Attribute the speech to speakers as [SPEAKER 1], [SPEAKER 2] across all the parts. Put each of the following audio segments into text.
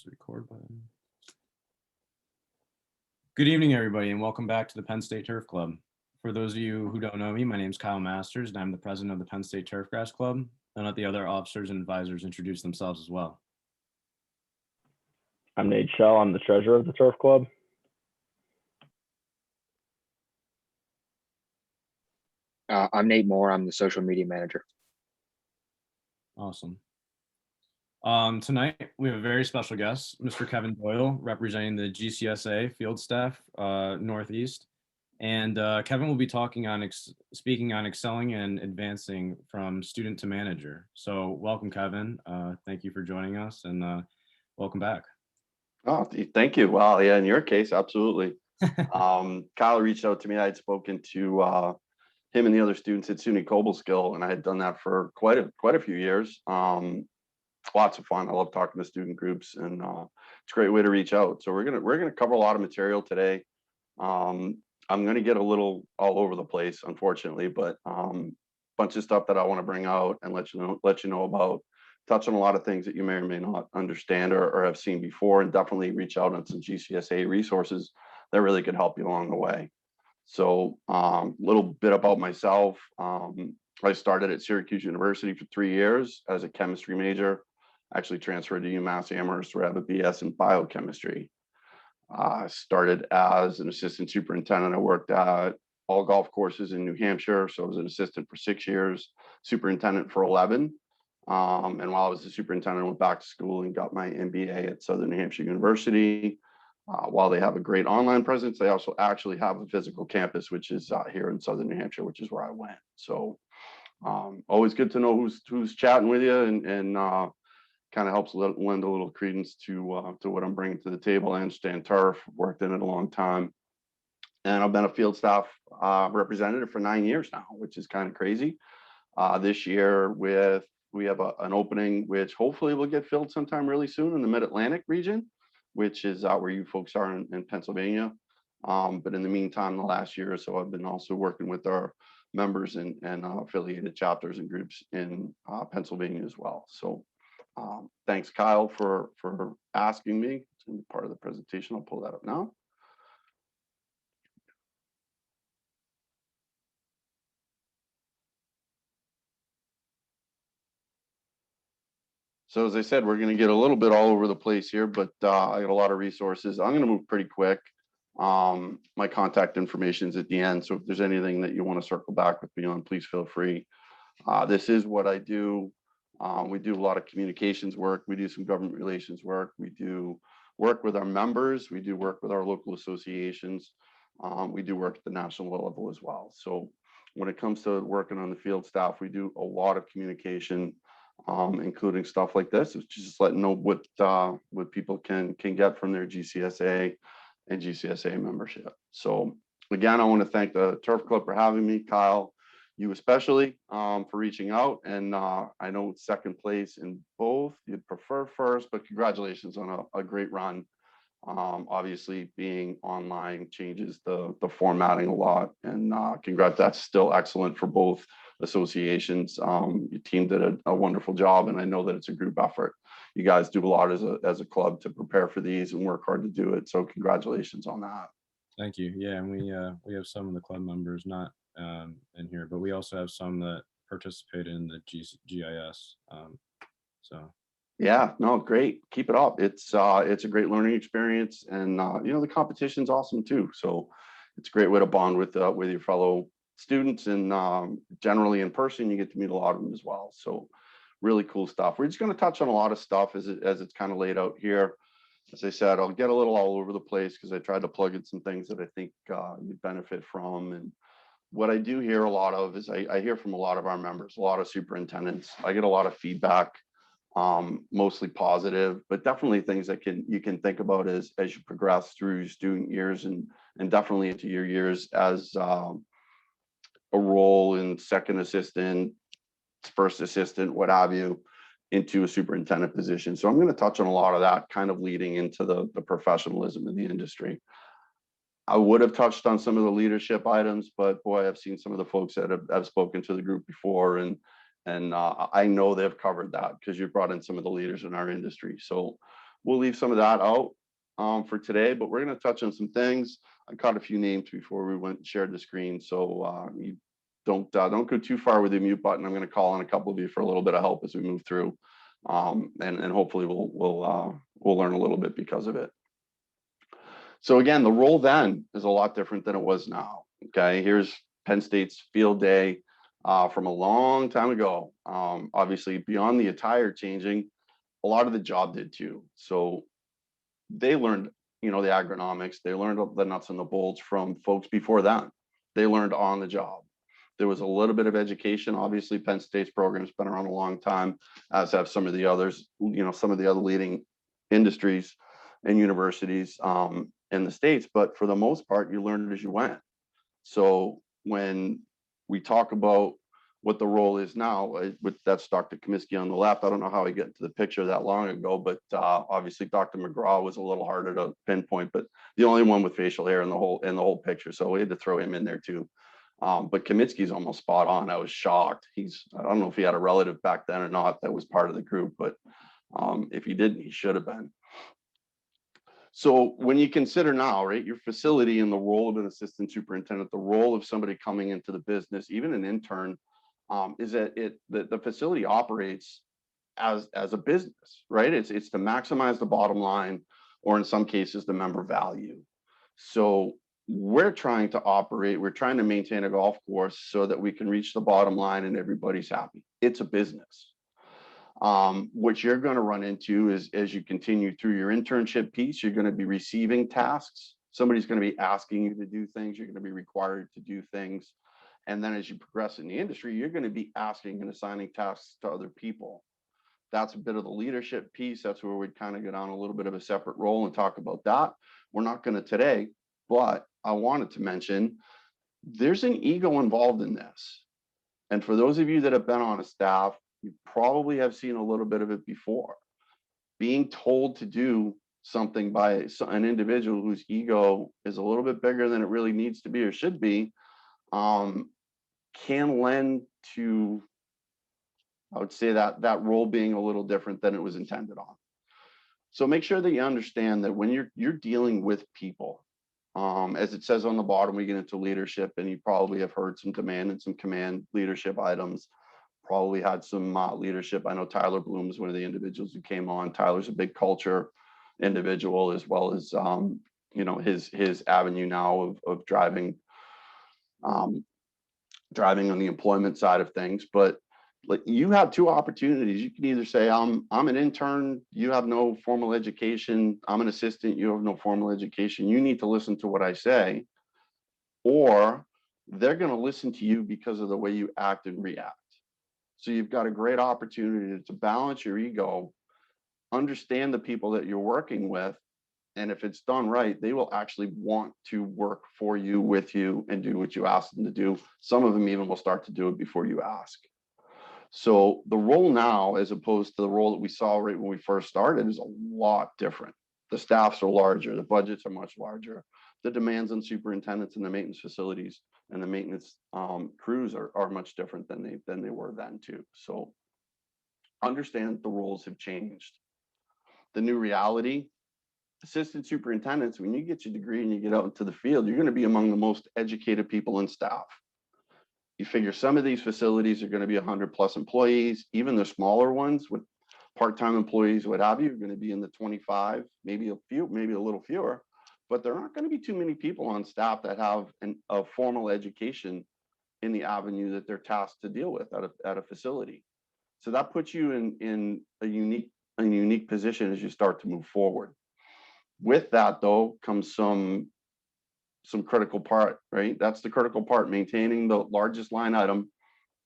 [SPEAKER 1] Record button. Good evening, everybody, and welcome back to the Penn State Turf Club. For those of you who don't know me, my name is Kyle Masters, and I'm the president of the Penn State Turfgrass Club. And let the other officers and advisors introduce themselves as well.
[SPEAKER 2] I'm Nate Shell. I'm the treasurer of the Turf Club.
[SPEAKER 3] I'm Nate Moore. I'm the social media manager.
[SPEAKER 1] Awesome. Tonight, we have a very special guest, Mr. Kevin Doyle, representing the GCSAA field staff Northeast. And Kevin will be speaking on excelling and advancing from student to manager. So welcome, Kevin. Thank you for joining us, and welcome back.
[SPEAKER 4] Oh, thank you. Well, yeah, in your case, absolutely. Kyle reached out to me. I had spoken to him and the other students at SUNY Cobleskill, and I had done that for quite a few years. Lots of fun. I love talking to student groups, and it's a great way to reach out. So we're gonna cover a lot of material today. I'm gonna get a little all over the place, unfortunately, but bunch of stuff that I want to bring out and let you know about. Touch on a lot of things that you may or may not understand or have seen before, and definitely reach out on some GCSAA resources that really could help you along the way. So a little bit about myself. I started at Syracuse University for 3 years as a chemistry major. Actually transferred to UMass Amherst where I have a BS in biochemistry. Started as an assistant superintendent. I worked at all golf courses in New Hampshire. So I was an assistant for 6 years, superintendent for 11. And while I was a superintendent, I went back to school and got my MBA at Southern New Hampshire University. While they have a great online presence, they also actually have a physical campus, which is here in Southern New Hampshire, which is where I went. So always good to know who's chatting with you, and kind of helps lend a little credence to what I'm bringing to the table. I understand turf, worked in it a long time, and I've been a field staff representative for 9 years now, which is kind of crazy. This year we have an opening which hopefully will get filled sometime really soon in the Mid-Atlantic region, which is where you folks are in Pennsylvania. But in the meantime, the last year or so, I've been also working with our members and affiliated chapters and groups in Pennsylvania as well. So thanks, Kyle, for asking me. It's going to be part of the presentation. I'll pull that up now. So as I said, we're going to get a little bit all over the place here, but I got a lot of resources. I'm going to move pretty quick. My contact information is at the end. So if there's anything that you want to circle back with me on, please feel free. This is what I do. We do a lot of communications work. We do some government relations work. We do work with our members. We do work with our local associations. We do work at the national level as well. So when it comes to working on the field staff, we do a lot of communication, including stuff like this. It's just letting know what people can get from their GCSAA and GCSAA membership. So again, I want to thank the Turf Club for having me, Kyle, you especially, for reaching out. And I know it's second place in both. You'd prefer first, but congratulations on a great run. Obviously being online changes the formatting a lot, and congrats. That's still excellent for both associations. Your team did a wonderful job, and I know that it's a group effort. You guys do a lot as a club to prepare for these and work hard to do it. So congratulations on that.
[SPEAKER 1] Thank you. Yeah, and we have some of the club members not in here, but we also have some that participate in the GIS. So.
[SPEAKER 4] Yeah, no, great. Keep it up. It's a great learning experience, and the competition's awesome too. So it's a great way to bond with your fellow students, and generally in person, you get to meet a lot of them as well. So really cool stuff. We're just going to touch on a lot of stuff as it's kind of laid out here. As I said, I'll get a little all over the place because I tried to plug in some things that I think you'd benefit from. And what I do hear a lot of is I hear from a lot of our members, a lot of superintendents. I get a lot of feedback, mostly positive, but definitely things that you can think about as you progress through your student years, and definitely into your years as a role in second assistant, first assistant, what have you, into a superintendent position. So I'm going to touch on a lot of that, kind of leading into the professionalism of the industry. I would have touched on some of the leadership items, but boy, I've seen some of the folks that have spoken to the group before, and I know they've covered that because you've brought in some of the leaders in our industry. So we'll leave some of that out for today, but we're going to touch on some things. I caught a few names before we went and shared the screen, so you don't go too far with the mute button. I'm going to call on a couple of you for a little bit of help as we move through, and hopefully we'll learn a little bit because of it. So again, the role then is a lot different than it was now. Okay, here's Penn State's field day from a long time ago. Obviously, beyond the attire changing, a lot of the job did too. So they learned, the agronomics. They learned the nuts and the bolts from folks before them. They learned on the job. There was a little bit of education. Obviously, Penn State's program's been around a long time, as have some of the others. Some of the other leading industries and universities in the States. But for the most part, you learned it as you went. So when we talk about what the role is now, that's Dr. Comiskey on the left. I don't know how he got into the picture that long ago, but obviously Dr. McGraw was a little harder to pinpoint, but the only one with facial hair in the whole picture. So we had to throw him in there too. But Comiskey's almost spot on. I was shocked. I don't know if he had a relative back then or not that was part of the group, but if he didn't, he should have been. So when you consider now, right, your facility and the role of an assistant superintendent, the role of somebody coming into the business, even an intern, is that the facility operates as a business, right? It's to maximize the bottom line, or in some cases, the member value. So we're trying to maintain a golf course so that we can reach the bottom line and everybody's happy. It's a business. What you're going to run into is, as you continue through your internship piece, you're going to be receiving tasks. Somebody's going to be asking you to do things. You're going to be required to do things. And then as you progress in the industry, you're going to be asking and assigning tasks to other people. That's a bit of the leadership piece. That's where we'd kind of get on a little bit of a separate role and talk about that. We're not going to today, but I wanted to mention there's an ego involved in this. And for those of you that have been on a staff, you probably have seen a little bit of it before. Being told to do something by an individual whose ego is a little bit bigger than it really needs to be or should be, can lend to, I would say, that role being a little different than it was intended on. So make sure that you understand that when you're dealing with people, as it says on the bottom, we get into leadership, and you probably have heard some demand and some command leadership items. Probably had some leadership. I know Tyler Bloom is one of the individuals who came on. Tyler's a big culture individual, as well as his avenue now of driving on the employment side of things. But like, you have two opportunities. You can either say, I'm an intern, you have no formal education. I'm an assistant, you have no formal education. You need to listen to what I say. Or they're going to listen to you because of the way you act and react. So you've got a great opportunity to balance your ego, understand the people that you're working with, and if it's done right, they will actually want to work for you, with you, and do what you ask them to do. Some of them even will start to do it before you ask. So the role now, as opposed to the role that we saw right when we first started, is a lot different. The staffs are larger, the budgets are much larger. The demands on superintendents and the maintenance facilities and the maintenance crews are much different than they were then too. So understand the roles have changed. The new reality, assistant superintendents, when you get your degree and you get out into the field, you're going to be among the most educated people in staff. You figure some of these facilities are going to be 100+ employees, even the smaller ones with part-time employees, what have you, are going to be in the 25, maybe a little fewer. But there aren't going to be too many people on staff that have a formal education in the avenue that they're tasked to deal with at a facility. So that puts you in a unique position as you start to move forward. With that, though, comes some critical part, right? That's the critical part, maintaining the largest line item.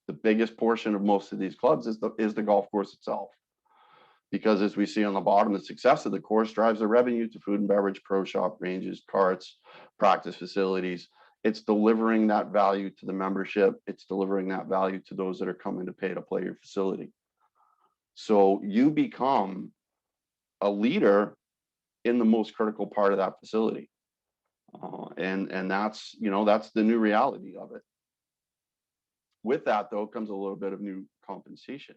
[SPEAKER 4] The biggest portion of most of these clubs is the golf course itself. Because as we see on the bottom, the success of the course drives the revenue to food and beverage, pro shop, ranges, carts, practice facilities. It's delivering that value to the membership. It's delivering that value to those that are coming to pay to play your facility. So you become a leader in the most critical part of that facility. And that's the new reality of it. With that, though, comes a little bit of new compensation.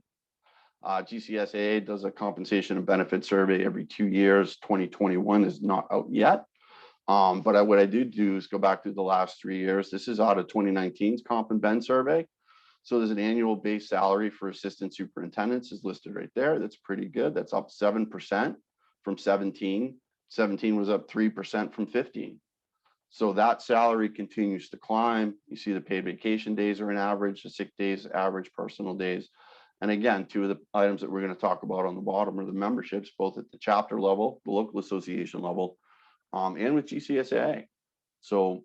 [SPEAKER 4] GCSAA does a compensation and benefit survey every 2 years. 2021 is not out yet. But what I do is go back to the last 3 years. This is out of 2019's Comp and Ben survey. So there's an annual base salary for assistant superintendents is listed right there. That's pretty good. That's up 7% from 17. 17 was up 3% from 15. So that salary continues to climb. You see the paid vacation days are an average, the sick days, average personal days. And again, two of the items that we're going to talk about on the bottom are the memberships, both at the chapter level, the local association level, and with GCSAA. So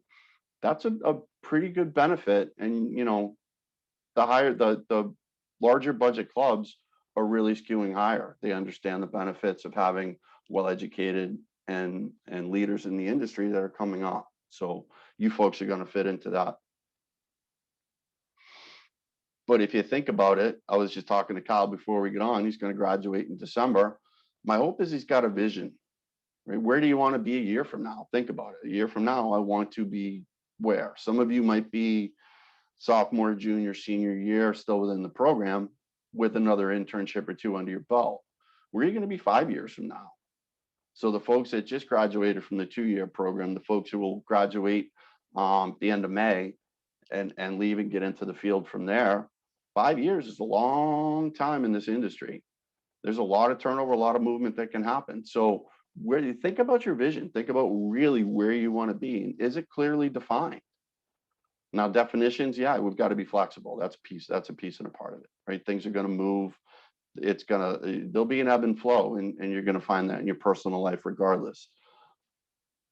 [SPEAKER 4] that's a pretty good benefit. And, the larger budget clubs are really skewing higher. They understand the benefits of having well-educated and leaders in the industry that are coming up. So you folks are going to fit into that. But if you think about it, I was just talking to Kyle before we get on. He's going to graduate in December. My hope is he's got a vision. Right? Where do you want to be a year from now? Think about it. A year from now, I want to be where? Some of you might be sophomore, junior, senior year, still within the program with another internship or two under your belt. Where are you going to be 5 years from now? So the folks that just graduated from the 2-year program, the folks who will graduate the end of May and leave and get into the field from there, 5 years is a long time in this industry. There's a lot of turnover, a lot of movement that can happen. So where you think about your vision, think about really where you want to be. And is it clearly defined? Now, definitions, yeah, we've got to be flexible. That's a piece and a part of it, right? Things are going to move. There'll be an ebb and flow, and you're going to find that in your personal life regardless.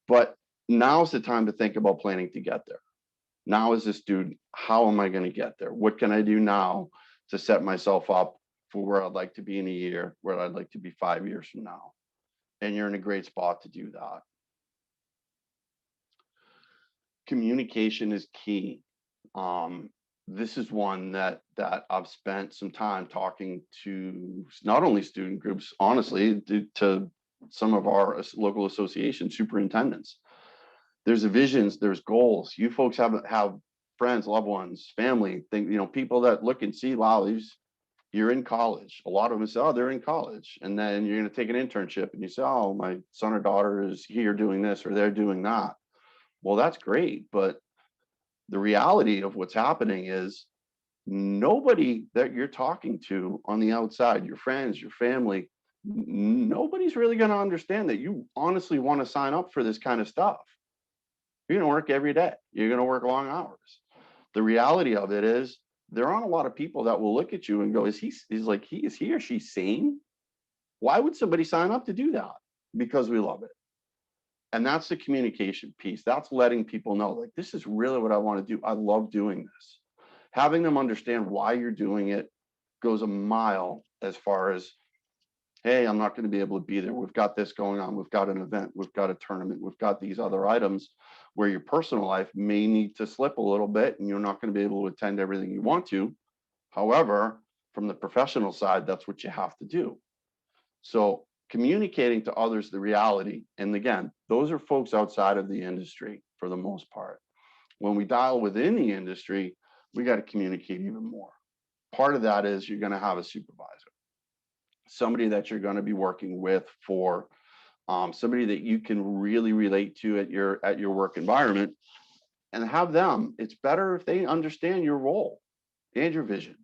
[SPEAKER 4] But now's the time to think about planning to get there. Now as a student, how am I going to get there? What can I do now to set myself up for where I'd like to be in a year, where I'd like to be 5 years from now? And you're in a great spot to do that. Communication is key. This is one that I've spent some time talking to not only student groups, honestly, to some of our local association superintendents. There's visions, there's goals. You folks have friends, loved ones, family, people that look and see, wow, you're in college. A lot of them say, oh, they're in college. And then you're going to take an internship and you say, oh, my son or daughter is here doing this or they're doing that. Well, that's great. But the reality of what's happening is nobody that you're talking to on the outside, your friends, your family, nobody's really going to understand that you honestly want to sign up for this kind of stuff. You're going to work every day. You're going to work long hours. The reality of it is there aren't a lot of people that will look at you and go, is he or she sane? Why would somebody sign up to do that? Because we love it. And that's the communication piece. That's letting people know, like, this is really what I want to do. I love doing this. Having them understand why you're doing it goes a mile as far as, hey, I'm not going to be able to be there. We've got this going on. We've got an event. We've got a tournament. We've got these other items where your personal life may need to slip a little bit and you're not going to be able to attend everything you want to. However, from the professional side, that's what you have to do. So communicating to others the reality, and again, those are folks outside of the industry for the most part. When we dial within the industry, we got to communicate even more. Part of that is you're going to have a supervisor, somebody that you're going to be working with for somebody that you can really relate to at your work environment, and have them. It's better if they understand your role and your vision.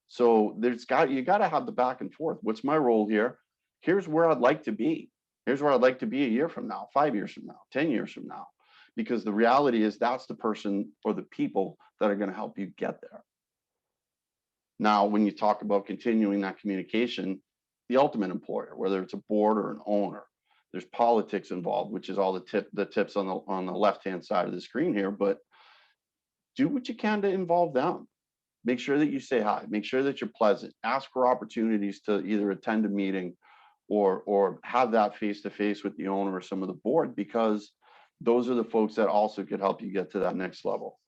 [SPEAKER 4] So you got to have the back and forth. What's my role here? Here's where I'd like to be. Here's where I'd like to be a year from now, 5 years from now, 10 years from now. Because the reality is that's the person or the people that are going to help you get there. Now, when you talk about continuing that communication, the ultimate employer, whether it's a board or an owner, there's politics involved, which is all the tips on the left-hand side of the screen here. But do what you can to involve them. Make sure that you say hi. Make sure that you're pleasant. Ask for opportunities to either attend a meeting or have that face-to-face with the owner or some of the board, because those are the folks that also could help you get to that next level.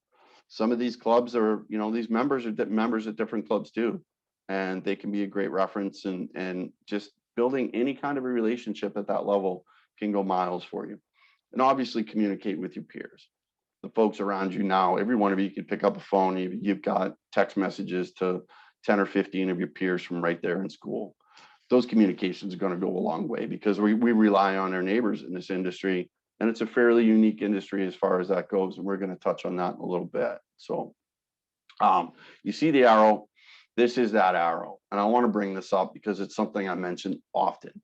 [SPEAKER 4] Some of these clubs are, these members are members at different clubs too, and they can be a great reference, and just building any kind of a relationship at that level can go miles for you. And obviously communicate with your peers, the folks around you now. Every one of you can pick up a phone. You've got text messages to 10 or 15 of your peers from right there in school. Those communications are going to go a long way, because we rely on our neighbors in this industry, and it's a fairly unique industry as far as that goes. And we're going to touch on that in a little bit. So you see the arrow. This is that arrow. And I want to bring this up because it's something I mention often.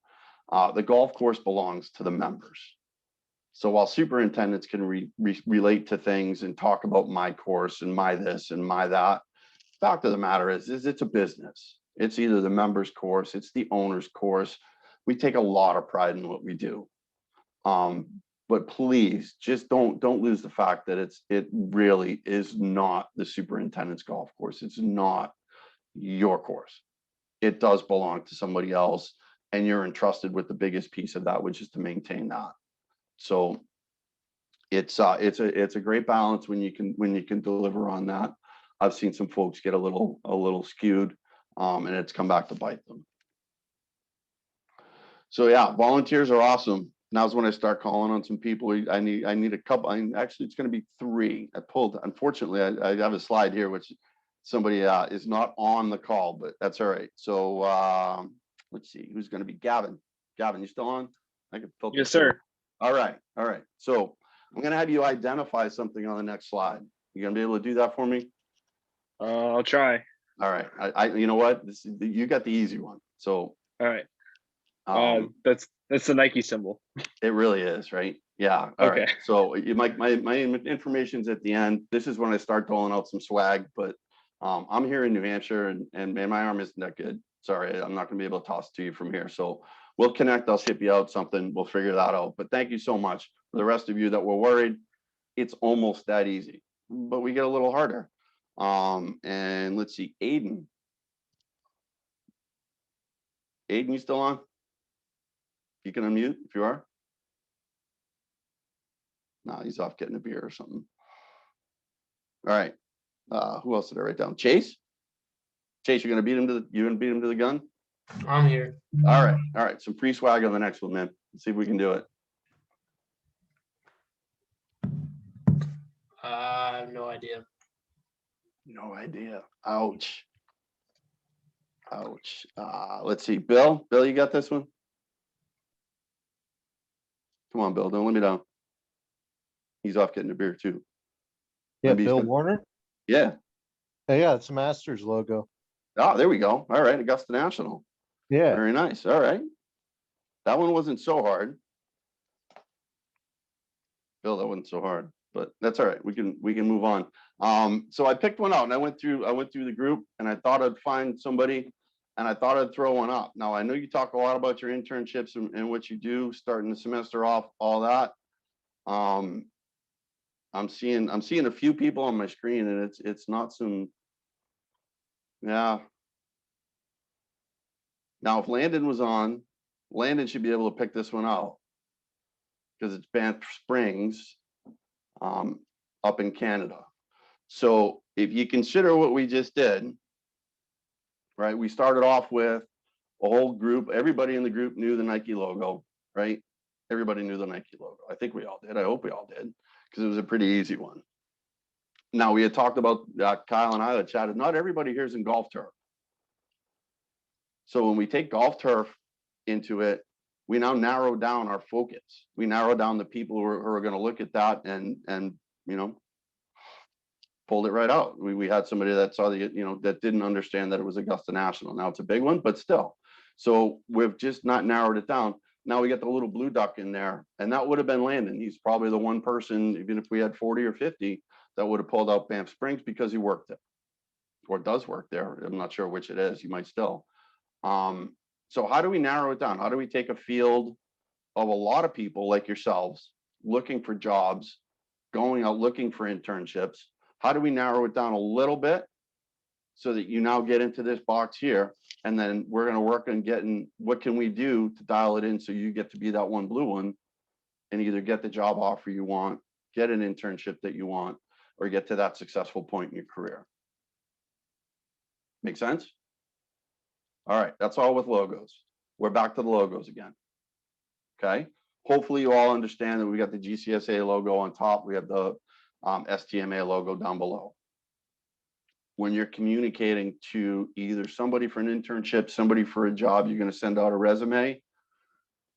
[SPEAKER 4] The golf course belongs to the members. So while superintendents can relate to things and talk about my course and my this and my that, fact of the matter is it's a business. It's either the members course, it's the owner's course. We take a lot of pride in what we do. But please just don't lose the fact that it really is not the superintendent's golf course. It's not your course. It does belong to somebody else, and you're entrusted with the biggest piece of that, which is to maintain that. So it's a great balance when you can deliver on that. I've seen some folks get a little skewed, and it's come back to bite them. So yeah, volunteers are awesome. Now's when I start calling on some people. I need a couple. Actually, it's going to be 3. Unfortunately, I have a slide here, which somebody is not on the call, but that's all right. So let's see who's going to be. Gavin, you still on? I can filter.
[SPEAKER 5] Yes, sir.
[SPEAKER 4] All right. So I'm going to have you identify something on the next slide. You going to be able to do that for me?
[SPEAKER 5] I'll try.
[SPEAKER 4] All right. I you know what? You got the easy one. So
[SPEAKER 5] All right. That's the Nike symbol.
[SPEAKER 4] it really is, right? Yeah. All right. So my information's at the end. This is when I start doling out some swag, but I'm here in New Hampshire, and my arm isn't that good. Sorry, I'm not going to be able to toss it to you from here. So we'll connect. I'll ship you out something. We'll figure that out. But thank you so much. For the rest of you that were worried, it's almost that easy, but we get a little harder. And let's see, Aiden, you still on? You can unmute if you are. No, he's off getting a beer or something. All right. Who else did I write down? Chase, you're gonna beat him to the gun?
[SPEAKER 6] I'm here.
[SPEAKER 4] All right. Some free swag on the next one, man. Let's see if we can do it.
[SPEAKER 6] I have no idea.
[SPEAKER 4] No idea. Ouch. Let's see. Bill, you got this one? Come on, Bill. Don't let me down. He's off getting a beer too.
[SPEAKER 7] Yeah,
[SPEAKER 4] Maybe
[SPEAKER 7] Bill Warner.
[SPEAKER 4] Yeah.
[SPEAKER 7] Yeah, it's a Masters logo.
[SPEAKER 4] Oh, there we go. All right, Augusta National.
[SPEAKER 7] Yeah.
[SPEAKER 4] Very nice. All right. That one wasn't so hard. Bill, that wasn't so hard, but that's all right. We can move on. So I picked one out, and I went through the group, and I thought I'd find somebody, and I thought I'd throw one up. Now I know you talk a lot about your internships and what you do, starting the semester off, all that. I'm seeing a few people on my screen, and it's not some. Yeah. Now, if Landon was on, Landon should be able to pick this one out, because it's Banff Springs, up in Canada. So if you consider what we just did, right? We started off with a whole group. Everybody in the group knew the Nike logo, right? Everybody knew the Nike logo. I think we all did. I hope we all did, because it was a pretty easy one. Now, we had talked about, Kyle and I had chatted, not everybody here is in golf turf. So when we take golf turf into it, we now narrow down our focus. We narrow down the people who are going to look at that and pulled it right out. We had somebody that saw that didn't understand that it was Augusta National. Now it's a big one, but still. So we've just not narrowed it down. Now we got the little blue duck in there, and that would have been Landon. He's probably the one person, even if we had 40 or 50, that would have pulled out Banff Springs because he worked it or does work there. I'm not sure which it is. You might still. So how do we narrow it down? How do we take a field of a lot of people like yourselves looking for jobs, going out looking for internships? How do we narrow it down a little bit so that you now get into this box here? And then we're going to work on getting, what can we do to dial it in so you get to be that one blue one and either get the job offer you want, get an internship that you want, or get to that successful point in your career. Make sense? All right, that's all with logos. We're back to the logos again. Okay. Hopefully you all understand that we got the GCSAA logo on top. We have the STMA logo down below. when you're communicating to either somebody for an internship, somebody for a job, you're going to send out a resume.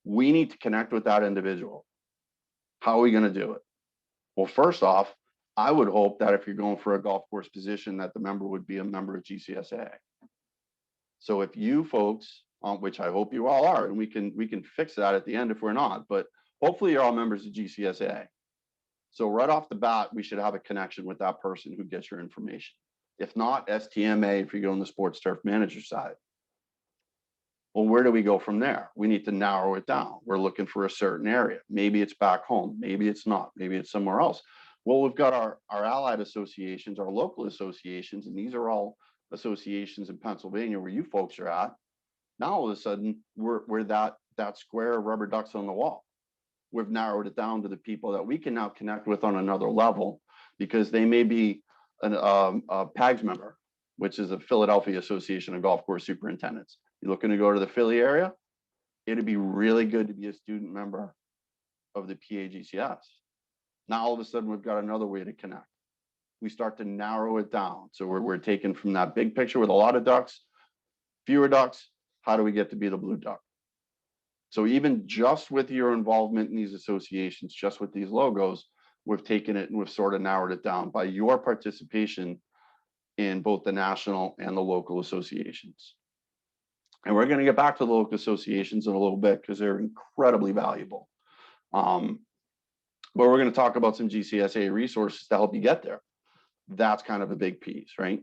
[SPEAKER 4] We need to connect with that individual. How are we going to do it? Well, first off, I would hope that if you're going for a golf course position, that the member would be a member of GCSAA. So if you folks, which I hope you all are, and we can fix that at the end if we're not, but hopefully you're all members of GCSAA. So right off the bat, we should have a connection with that person who gets your information. If not, STMA if you go on the sports turf manager side. Well, where do we go from there? We need to narrow it down. We're looking for a certain area. Maybe it's back home. Maybe it's not. Maybe it's somewhere else. Well, we've got our allied associations, our local associations, and these are all associations in Pennsylvania where you folks are at. Now, all of a sudden, we're that square rubber ducks on the wall. We've narrowed it down to the people that we can now connect with on another level because they may be a PAGS member, which is a Philadelphia Association of Golf Course Superintendents. You're looking to go to the Philly area, it'd be really good to be a student member of the PAGCS. Now, all of a sudden, we've got another way to connect. We start to narrow it down. So we're taking from that big picture with a lot of ducks, fewer ducks, how do we get to be the blue duck? So even just with your involvement in these associations, just with these logos, we've taken it and we've sort of narrowed it down by your participation in both the national and the local associations. And we're going to get back to the local associations in a little bit because they're incredibly valuable. But we're going to talk about some GCSAA resources to help you get there. That's kind of a big piece, right?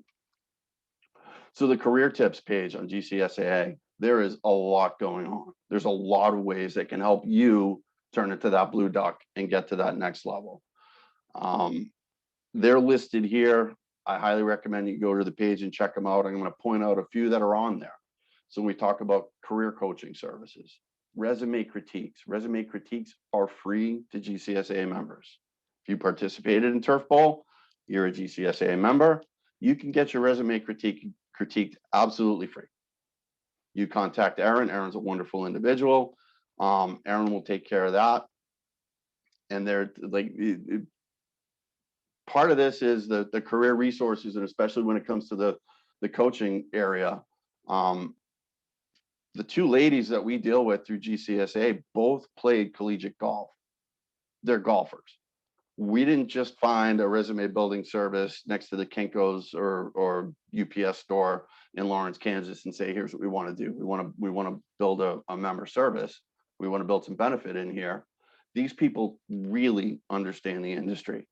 [SPEAKER 4] So the career tips page on GCSAA, there is a lot going on. There's a lot of ways that can help you turn into that blue duck and get to that next level. They're listed here. I highly recommend you go to the page and check them out. I'm going to point out a few that are on there. So we talk about career coaching services, resume critiques. Resume critiques are free to GCSAA members. If you participated in Turf Bowl, you're a GCSAA member, you can get your resume critiqued absolutely free. You contact Aaron. Aaron's a wonderful individual. Aaron will take care of that. And they're like, part of this is the career resources, and especially when it comes to the coaching area. The two ladies that we deal with through GCSAA both played collegiate golf. They're golfers. We didn't just find a resume building service next to the Kinko's or UPS store in Lawrence, Kansas, and say, here's what we want to do. We want to build a member service. We want to build some benefit in here. These people really understand the industry.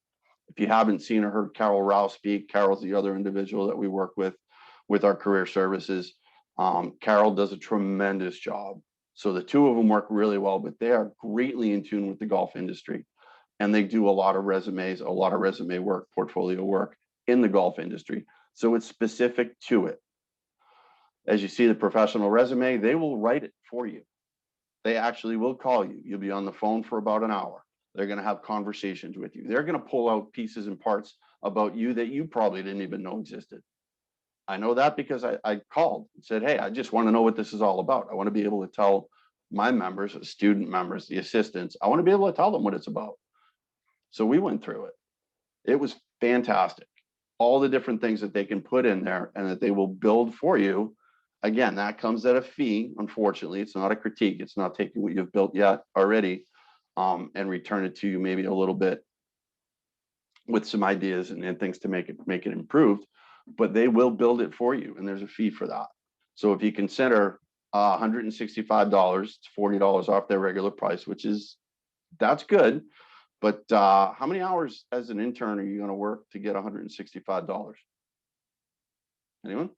[SPEAKER 4] If you haven't seen or heard Carol Rao speak, Carol's the other individual that we work with our career services. Carol does a tremendous job. So the two of them work really well, but they are greatly in tune with the golf industry. And they do a lot of resumes, a lot of resume work, portfolio work in the golf industry. So it's specific to it. As you see the professional resume, they will write it for you. They actually will call you. You'll be on the phone for about an hour. They're going to have conversations with you. They're going to pull out pieces and parts about you that you probably didn't even know existed. I know that because I called and said, hey, I just want to know what this is all about. I want to be able to tell my members, the student members, the assistants, I want to be able to tell them what it's about. So we went through it. It was fantastic. All the different things that they can put in there and that they will build for you. Again, that comes at a fee. Unfortunately, it's not a critique. It's not taking what you've built yet already and return it to you maybe a little bit with some ideas and things to make it improved. But they will build it for you, and there's a fee for that. So if you consider $165, it's $40 off their regular price, that's good. But how many hours as an intern are you going to work to get $165? Anyone?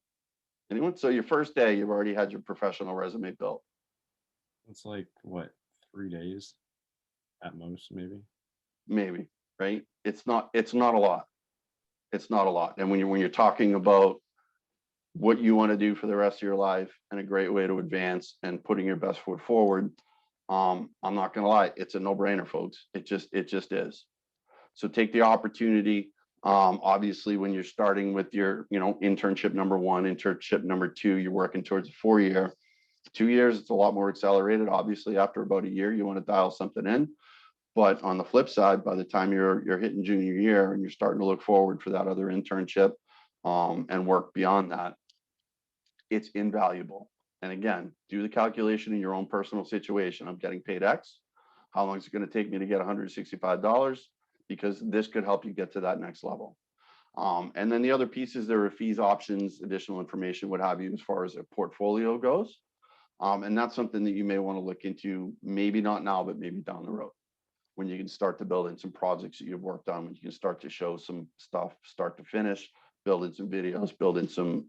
[SPEAKER 4] So your first day, you've already had your professional resume built.
[SPEAKER 1] It's like what, 3 days at most, maybe.
[SPEAKER 4] Maybe, right? It's not a lot. It's not a lot. And when you're talking about what you want to do for the rest of your life and a great way to advance and putting your best foot forward, I'm not going to lie, it's a no-brainer, folks. It just is. So take the opportunity. Obviously, when you're starting with your, internship number 1, internship number 2, you're working towards a 4-year. 2 years, it's a lot more accelerated. Obviously, after about a year, you want to dial something in. But on the flip side, by the time you're hitting junior year and you're starting to look forward for that other internship, and work beyond that, it's invaluable. And again, do the calculation in your own personal situation. I'm getting paid X. How long is it going to take me to get $165? Because this could help you get to that next level. And then the other pieces, there are fees, options, additional information, what have you, as far as a portfolio goes. And that's something that you may want to look into, maybe not now, but maybe down the road, when you can start to build in some projects that you've worked on, when you can start to show some stuff, start to finish, build in some videos, build in some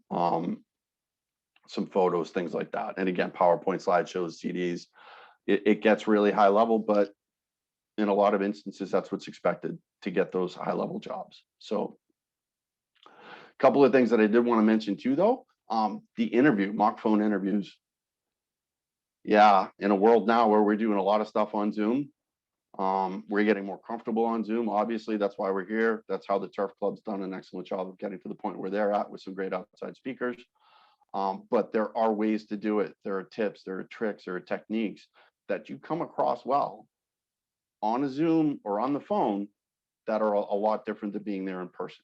[SPEAKER 4] photos, things like that. And again, PowerPoint slideshows, CDs, it gets really high level, but in a lot of instances, that's what's expected to get those high level jobs. So a couple of things that I did want to mention too, though, the interview, mock phone interviews. Yeah, in a world now where we're doing a lot of stuff on Zoom, we're getting more comfortable on Zoom. Obviously, that's why we're here. That's how the Turf Club's done an excellent job of getting to the point where they're at with some great outside speakers. But there are ways to do it. There are tips, there are tricks, there are techniques that you come across well on a Zoom or on the phone that are a lot different than being there in person.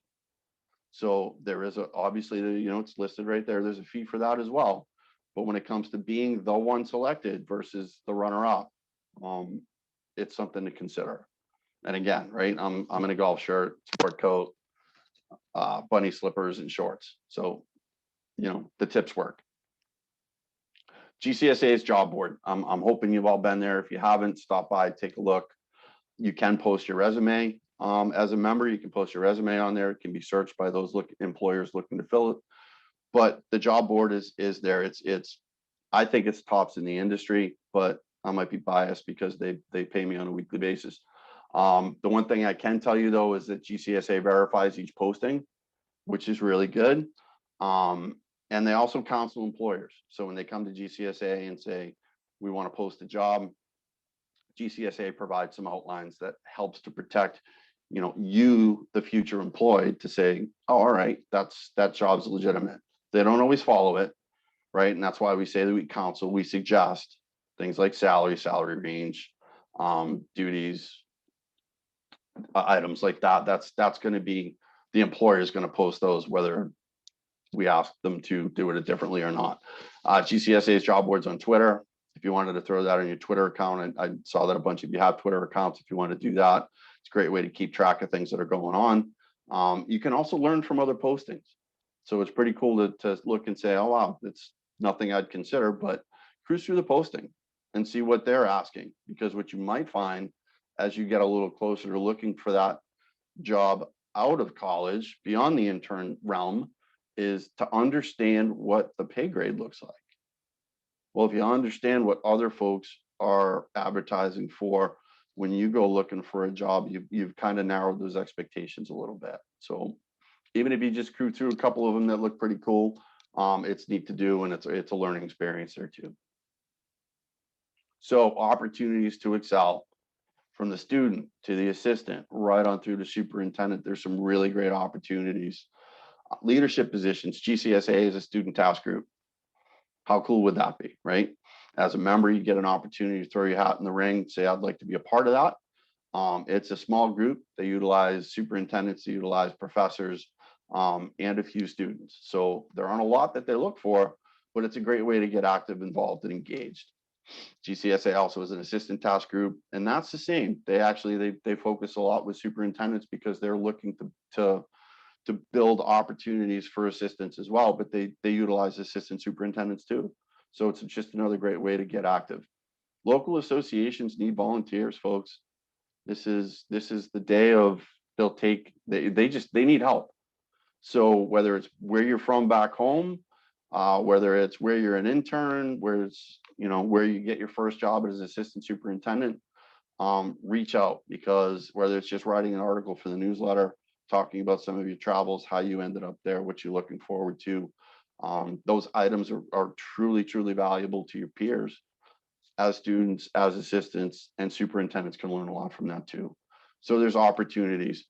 [SPEAKER 4] So there is obviously, it's listed right there. There's a fee for that as well. But when it comes to being the one selected versus the runner-up, it's something to consider. And again, right, I'm in a golf shirt, sport coat, bunny slippers, and shorts. So, the tips work. GCSAA's Job Board. I'm hoping you've all been there. If you haven't, stop by, take a look. You can post your resume. As a member, you can post your resume on there. It can be searched by those employers looking to fill it. But the job board is there. I think it's tops in the industry, but I might be biased because they pay me on a weekly basis. The one thing I can tell you though is that GCSAA verifies each posting, which is really good. And they also counsel employers. So when they come to GCSAA and say, we want to post a job, GCSAA provides some outlines that helps to protect, you, the future employed, to say, oh, all right, that job's legitimate. They don't always follow it, right? And that's why we say that we counsel, we suggest things like salary range, duties, items like that. That's going to be, the employer is going to post those, whether we ask them to do it differently or not. GCSAA's Job Board's on Twitter. If you wanted to throw that on your Twitter account, I saw that a bunch of you have Twitter accounts. If you want to do that, it's a great way to keep track of things that are going on. You can also learn from other postings. So it's pretty cool to look and say, oh, wow, it's nothing I'd consider, but cruise through the posting and see what they're asking. Because what you might find as you get a little closer to looking for that job out of college, beyond the intern realm, is to understand what the pay grade looks like. Well, if you understand what other folks are advertising for, when you go looking for a job, you've kind of narrowed those expectations a little bit. So even if you just cruise through a couple of them that look pretty cool, it's neat to do, and it's a learning experience there too. So opportunities to excel, from the student to the assistant, right on through to superintendent. There's some really great opportunities. Leadership positions, GCSAA is a student task group. How cool would that be, right? As a member, you get an opportunity to throw your hat in the ring, say, I'd like to be a part of that. It's a small group. They utilize superintendents, they utilize professors, and a few students. So there aren't a lot that they look for, but it's a great way to get active, involved, and engaged. GCSAA also is an assistant task group, and that's the same. They focus a lot with superintendents because they're looking to build opportunities for assistants as well, but they utilize assistant superintendents too. So it's just another great way to get active. Local associations need volunteers, folks. This is the day of they need help. So whether it's where you're from back home, whether it's where you're an intern, where it's where you get your first job as assistant superintendent, reach out, because whether it's just writing an article for the newsletter, talking about some of your travels, how you ended up there, what you're looking forward to, those items are truly valuable to your peers as students, as assistants, and superintendents can learn a lot from that too. So there's opportunities.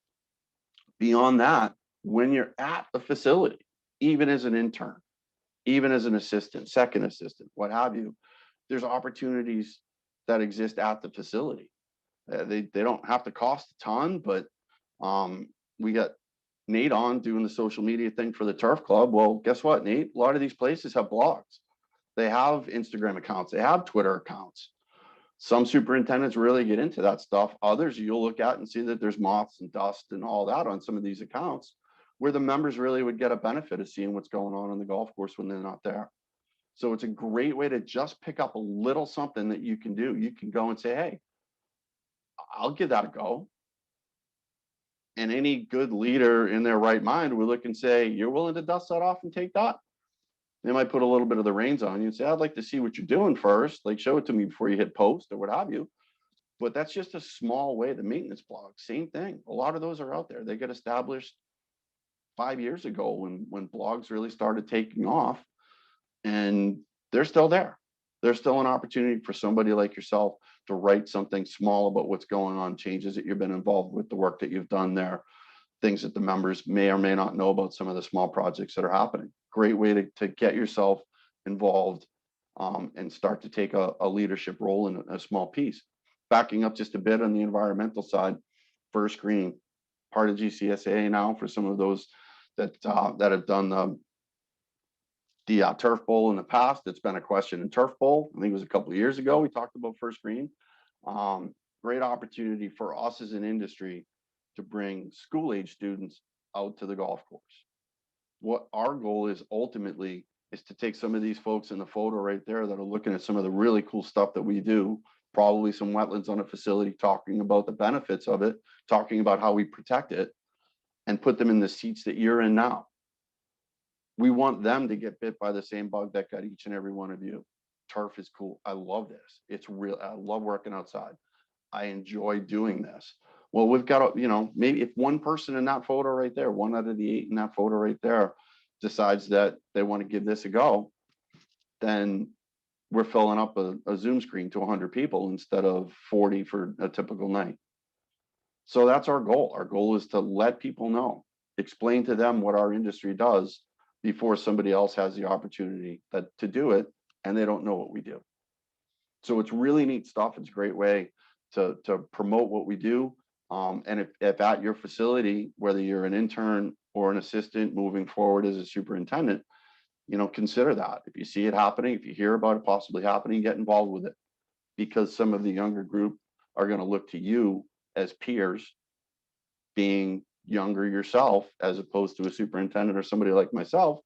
[SPEAKER 4] Beyond that, when you're at the facility, even as an intern, even as an assistant, second assistant, what have you, there's opportunities that exist at the facility. They don't have to cost a ton, but we got Nate on doing the social media thing for the turf club. Well, guess what, Nate? A lot of these places have blogs. They have Instagram accounts. They have Twitter accounts. Some superintendents really get into that stuff. Others you'll look at and see that there's moths and dust and all that on some of these accounts where the members really would get a benefit of seeing what's going on the golf course when they're not there. So it's a great way to just pick up a little something that you can do. You can go and say, hey, I'll give that a go. And any good leader in their right mind will look and say, you're willing to dust that off and take that? They might put a little bit of the reins on you and say, I'd like to see what you're doing first. Like, show it to me before you hit post or what have you. But that's just a small way. The maintenance blog, same thing. A lot of those are out there. They get established 5 years ago when blogs really started taking off, and they're still there. There's still an opportunity for somebody like yourself to write something small about what's going on, changes that you've been involved with, the work that you've done there, things that the members may or may not know about, some of the small projects that are happening. Great way to get yourself involved and start to take a leadership role in a small piece. Backing up just a bit on the environmental side, First Green, part of GCSAA now for some of those that have done the turf bowl in the past. It's been a question in turf bowl. I think it was a couple of years ago we talked about First Green. Great opportunity for us as an industry to bring school age students out to the golf course. What our goal is ultimately is to take some of these folks in the photo right there that are looking at some of the really cool stuff that we do, probably some wetlands on a facility, talking about the benefits of it, talking about how we protect it, and put them in the seats that you're in now. We want them to get bit by the same bug that got each and every one of you. Turf is cool. I love this. It's real. I love working outside. I enjoy doing this. Well, we've got, maybe if one person in that photo right there, 1 out of the 8 in that photo right there, decides that they want to give this a go, then we're filling up a Zoom screen to 100 people instead of 40 for a typical night. So that's our goal. Our goal is to let people know, explain to them what our industry does before somebody else has the opportunity to do it and they don't know what we do. So it's really neat stuff. It's a great way to promote what we do. And if at your facility, whether you're an intern or an assistant moving forward as a superintendent, consider that. If you see it happening, if you hear about it possibly happening, get involved with it, because some of the younger group are going to look to you as peers, being younger yourself, as opposed to a superintendent or somebody like myself.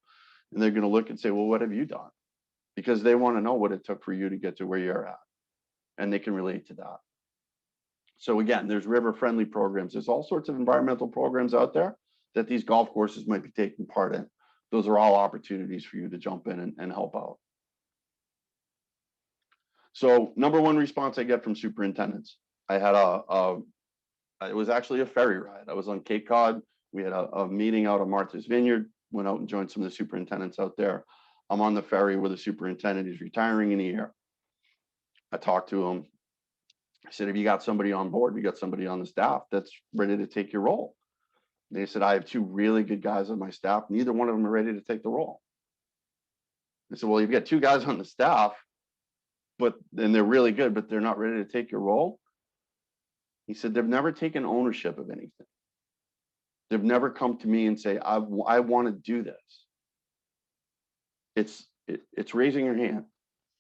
[SPEAKER 4] And they're going to look and say, well, what have you done? Because they want to know what it took for you to get to where you're at. And they can relate to that. So again, there's river-friendly programs. There's all sorts of environmental programs out there that these golf courses might be taking part in. Those are all opportunities for you to jump in and help out. So number one response I get from superintendents, I had it was actually a ferry ride. I was on Cape Cod. We had a meeting out of Martha's Vineyard, went out and joined some of the superintendents out there. I'm on the ferry with a superintendent who's retiring in a year. I talked to him. I said, have you got somebody on board? You got somebody on the staff that's ready to take your role? They said, I have 2 really good guys on my staff. Neither one of them are ready to take the role. I said, well, you've got 2 guys on the staff, and they're really good, but they're not ready to take your role. He said, they've never taken ownership of anything. They've never come to me and say, I want to do this. It's raising your hand.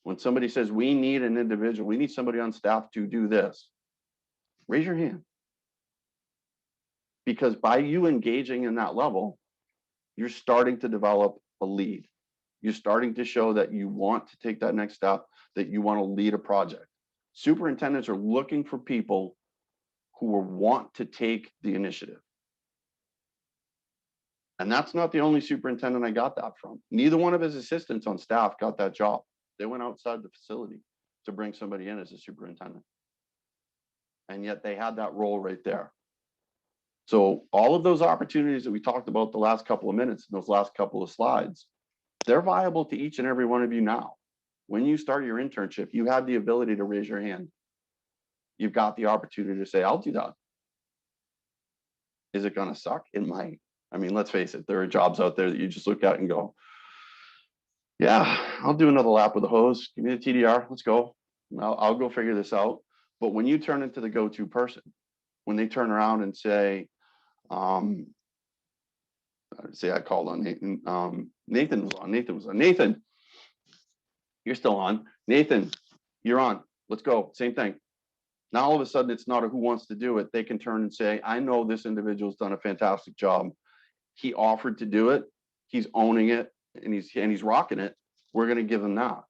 [SPEAKER 4] When somebody says, we need an individual, we need somebody on staff to do this, raise your hand. Because by you engaging in that level, you're starting to develop a lead. You're starting to show that you want to take that next step, that you want to lead a project. Superintendents are looking for people who will want to take the initiative. And that's not the only superintendent I got that from. Neither one of his assistants on staff got that job. They went outside the facility to bring somebody in as a superintendent. And yet they had that role right there. So all of those opportunities that we talked about the last couple of minutes, in those last couple of slides, they're viable to each and every one of you now. When you start your internship, you have the ability to raise your hand. You've got the opportunity to say, I'll do that. Is it going to suck? It might. I mean, let's face it, there are jobs out there that you just look at and go, yeah, I'll do another lap with the hose. Give me the TDR. Let's go. I'll go figure this out. But when you turn into the go-to person, when they turn around and say, say I called on Nathan. Nathan was on. Nathan, you're still on. Nathan, you're on. Let's go. Same thing. Now all of a sudden it's not a who wants to do it. They can turn and say, I know this individual's done a fantastic job. He offered to do it. He's owning it and he's rocking it. We're going to give him that.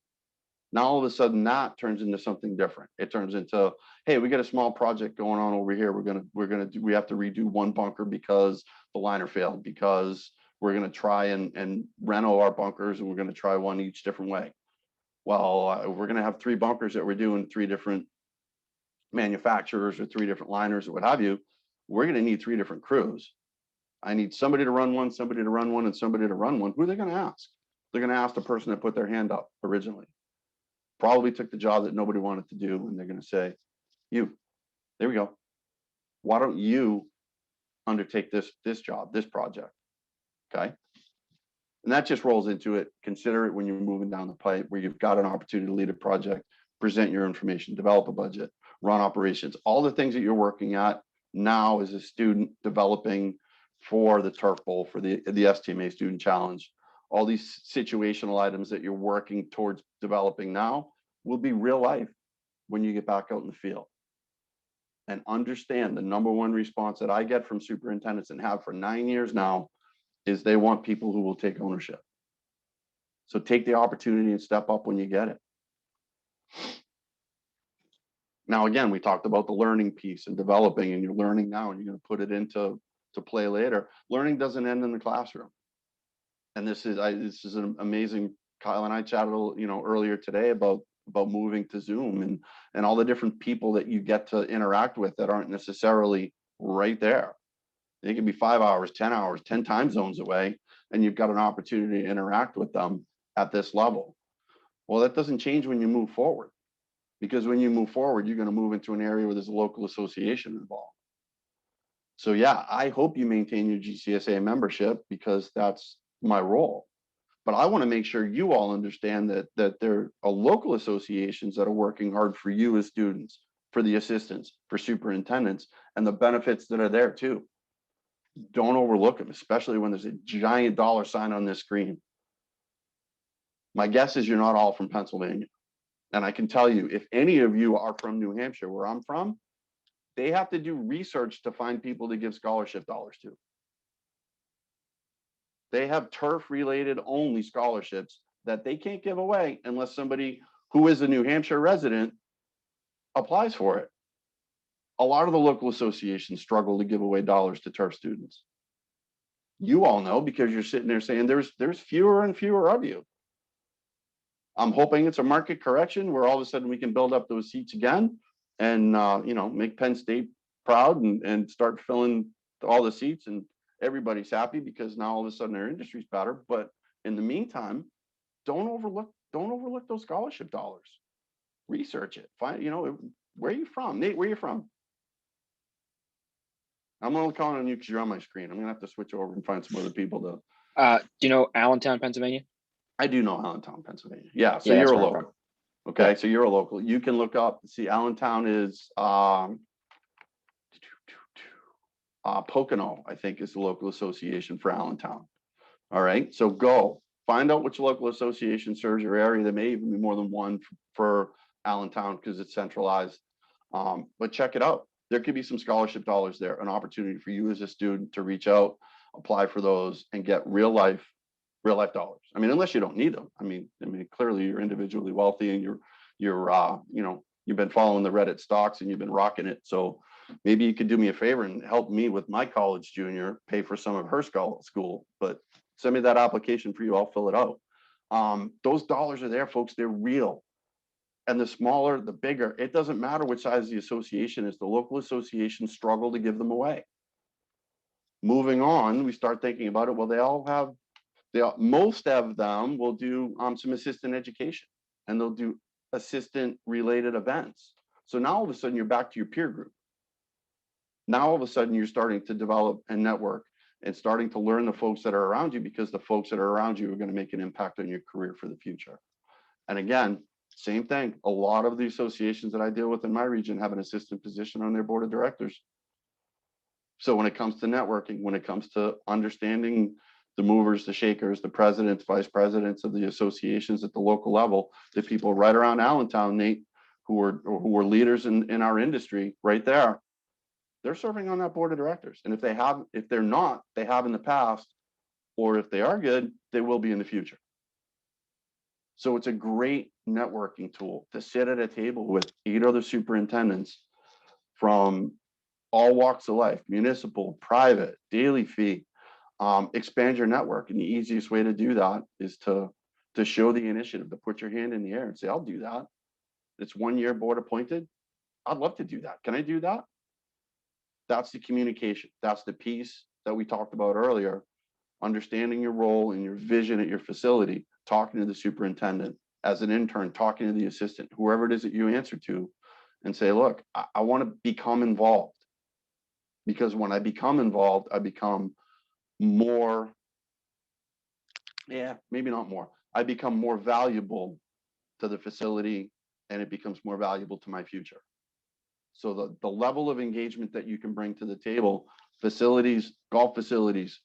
[SPEAKER 4] Now all of a sudden that turns into something different. It turns into, hey, we got a small project going on over here. We have to redo one bunker because the liner failed, because we're going to try and reno our bunkers, and we're going to try one each different way. Well, we're going to have 3 bunkers that we're doing 3 different manufacturers or 3 different liners or what have you. We're going to need 3 different crews. I need somebody to run one, somebody to run one, and somebody to run one. Who are they going to ask? They're going to ask the person that put their hand up originally. Probably took the job that nobody wanted to do, and they're going to say, you, there we go. Why don't you undertake this job, this project? Okay. And that just rolls into it. Consider it when you're moving down the pipe where you've got an opportunity to lead a project, present your information, develop a budget, run operations, all the things that you're working at now as a student developing for the Turf Bowl, for the STMA Student Challenge. All these situational items that you're working towards developing now will be real life when you get back out in the field. And understand the #1 response that I get from superintendents and have for 9 years now is they want people who will take ownership. So take the opportunity and step up when you get it. Now, again, we talked about the learning piece and developing, and you're learning now and you're going to put it into play later. Learning doesn't end in the classroom. And this is an amazing, Kyle and I chatted, earlier today about moving to Zoom and all the different people that you get to interact with that aren't necessarily right there. They can be 5 hours, 10 hours, 10 time zones away, and you've got an opportunity to interact with them at this level. Well, that doesn't change when you move forward, because when you move forward, you're going to move into an area where there's a local association involved. So yeah, I hope you maintain your GCSAA membership, because that's my role. But I want to make sure you all understand that there are local associations that are working hard for you as students, for the assistants, for superintendents, and the benefits that are there too. Don't overlook them, especially when there's a giant dollar sign on this screen. My guess is you're not all from Pennsylvania. And I can tell you, if any of you are from New Hampshire, where I'm from, they have to do research to find people to give scholarship dollars to. They have turf-related only scholarships that they can't give away unless somebody who is a New Hampshire resident applies for it. A lot of the local associations struggle to give away dollars to turf students. You all know, because you're sitting there saying there's fewer and fewer of you. I'm hoping it's a market correction where all of a sudden we can build up those seats again and make Penn State proud and start filling all the seats, and everybody's happy because now all of a sudden their industry's better. But in the meantime, don't overlook those scholarship dollars. Research it. Find, where are you from? Nate, where are you from? I'm only calling on you because you're on my screen. I'm gonna have to switch over and find some other people to.
[SPEAKER 3] Do you know Allentown, Pennsylvania?
[SPEAKER 4] I do know Allentown, Pennsylvania. Yeah, so
[SPEAKER 3] Yeah,
[SPEAKER 4] you're
[SPEAKER 3] that's
[SPEAKER 4] a
[SPEAKER 3] where I'm from.
[SPEAKER 4] local. Okay, so you're a local. You can look up, see, Allentown is Pocono, I think, is the local association for Allentown. All right, so go find out which local association serves your area. There may even be more than one for Allentown because it's centralized. But check it out. There could be some scholarship dollars there, an opportunity for you as a student to reach out, apply for those, and get real life dollars. I mean, unless you don't need them. I mean, clearly you're individually wealthy and you've been following the Reddit stocks and you've been rocking it. So maybe you could do me a favor and help me with my college junior, pay for some of her school, but send me that application for you. I'll fill it out. Those dollars are there, folks. They're real. And the smaller, the bigger. It doesn't matter which size the association is. The local associations struggle to give them away. Moving on, we start thinking about it. Well, most of them will do some assistant education, and they'll do assistant related events. So now all of a sudden you're back to your peer group. Now all of a sudden you're starting to develop and network and starting to learn the folks that are around you, because the folks that are around you are going to make an impact on your career for the future. And again, same thing. A lot of the associations that I deal with in my region have an assistant position on their board of directors. So when it comes to networking, when it comes to understanding the movers, the shakers, the presidents, vice presidents of the associations at the local level, the people right around Allentown, Nate, who are leaders in our industry right there, they're serving on that board of directors. And if they're not, they have in the past, or if they are good, they will be in the future. So it's a great networking tool to sit at a table with 8 other superintendents from all walks of life, municipal, private, daily fee. Expand your network. And the easiest way to do that is to show the initiative, to put your hand in the air and say, I'll do that. It's 1 year board appointed. I'd love to do that. Can I do that? That's the communication. That's the piece that we talked about earlier. Understanding your role and your vision at your facility, talking to the superintendent, as an intern, talking to the assistant, whoever it is that you answer to, and say, look, I want to become involved. Because when I become involved, I become more, maybe not more. I become more valuable to the facility, and it becomes more valuable to my future. So the level of engagement that you can bring to the table, facilities, golf facilities,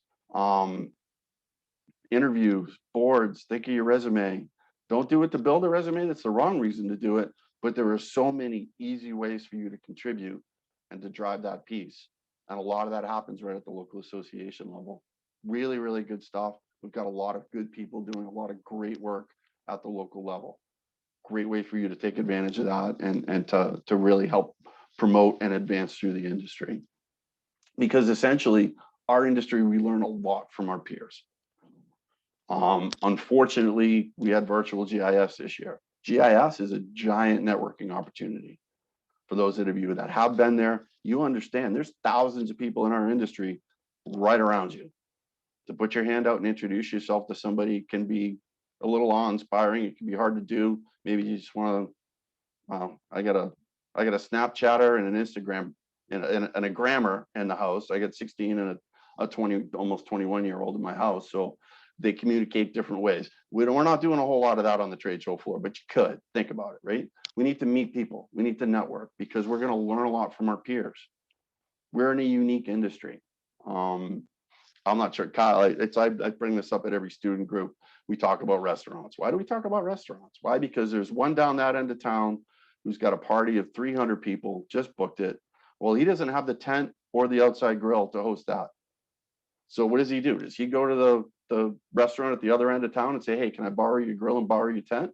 [SPEAKER 4] interviews, boards, think of your resume. Don't do it to build a resume. That's the wrong reason to do it. But there are so many easy ways for you to contribute and to drive that piece. And a lot of that happens right at the local association level. Really, really good stuff. We've got a lot of good people doing a lot of great work at the local level. Great way for you to take advantage of that and to really help promote and advance through the industry. Because essentially, our industry, we learn a lot from our peers. Unfortunately, we had virtual GIS this year. GIS is a giant networking opportunity. For those of you that have been there, you understand there's thousands of people in our industry right around you. To put your hand out and introduce yourself to somebody can be a little awe-inspiring. It can be hard to do. Maybe you just want to, I got a Snapchatter and an Instagram and a grammar in the house. I got 16 and a 20, almost 21-year-old in my house. So they communicate different ways. We're not doing a whole lot of that on the trade show floor, but you could think about it, right? We need to meet people. We need to network because we're going to learn a lot from our peers. We're in a unique industry. I'm not sure, Kyle, I bring this up at every student group. We talk about restaurants. Why do we talk about restaurants? Why? Because there's one down that end of town who's got a party of 300 people, just booked it. Well, he doesn't have the tent or the outside grill to host that. So what does he do? Does he go to the restaurant at the other end of town and say, hey, can I borrow your grill and borrow your tent?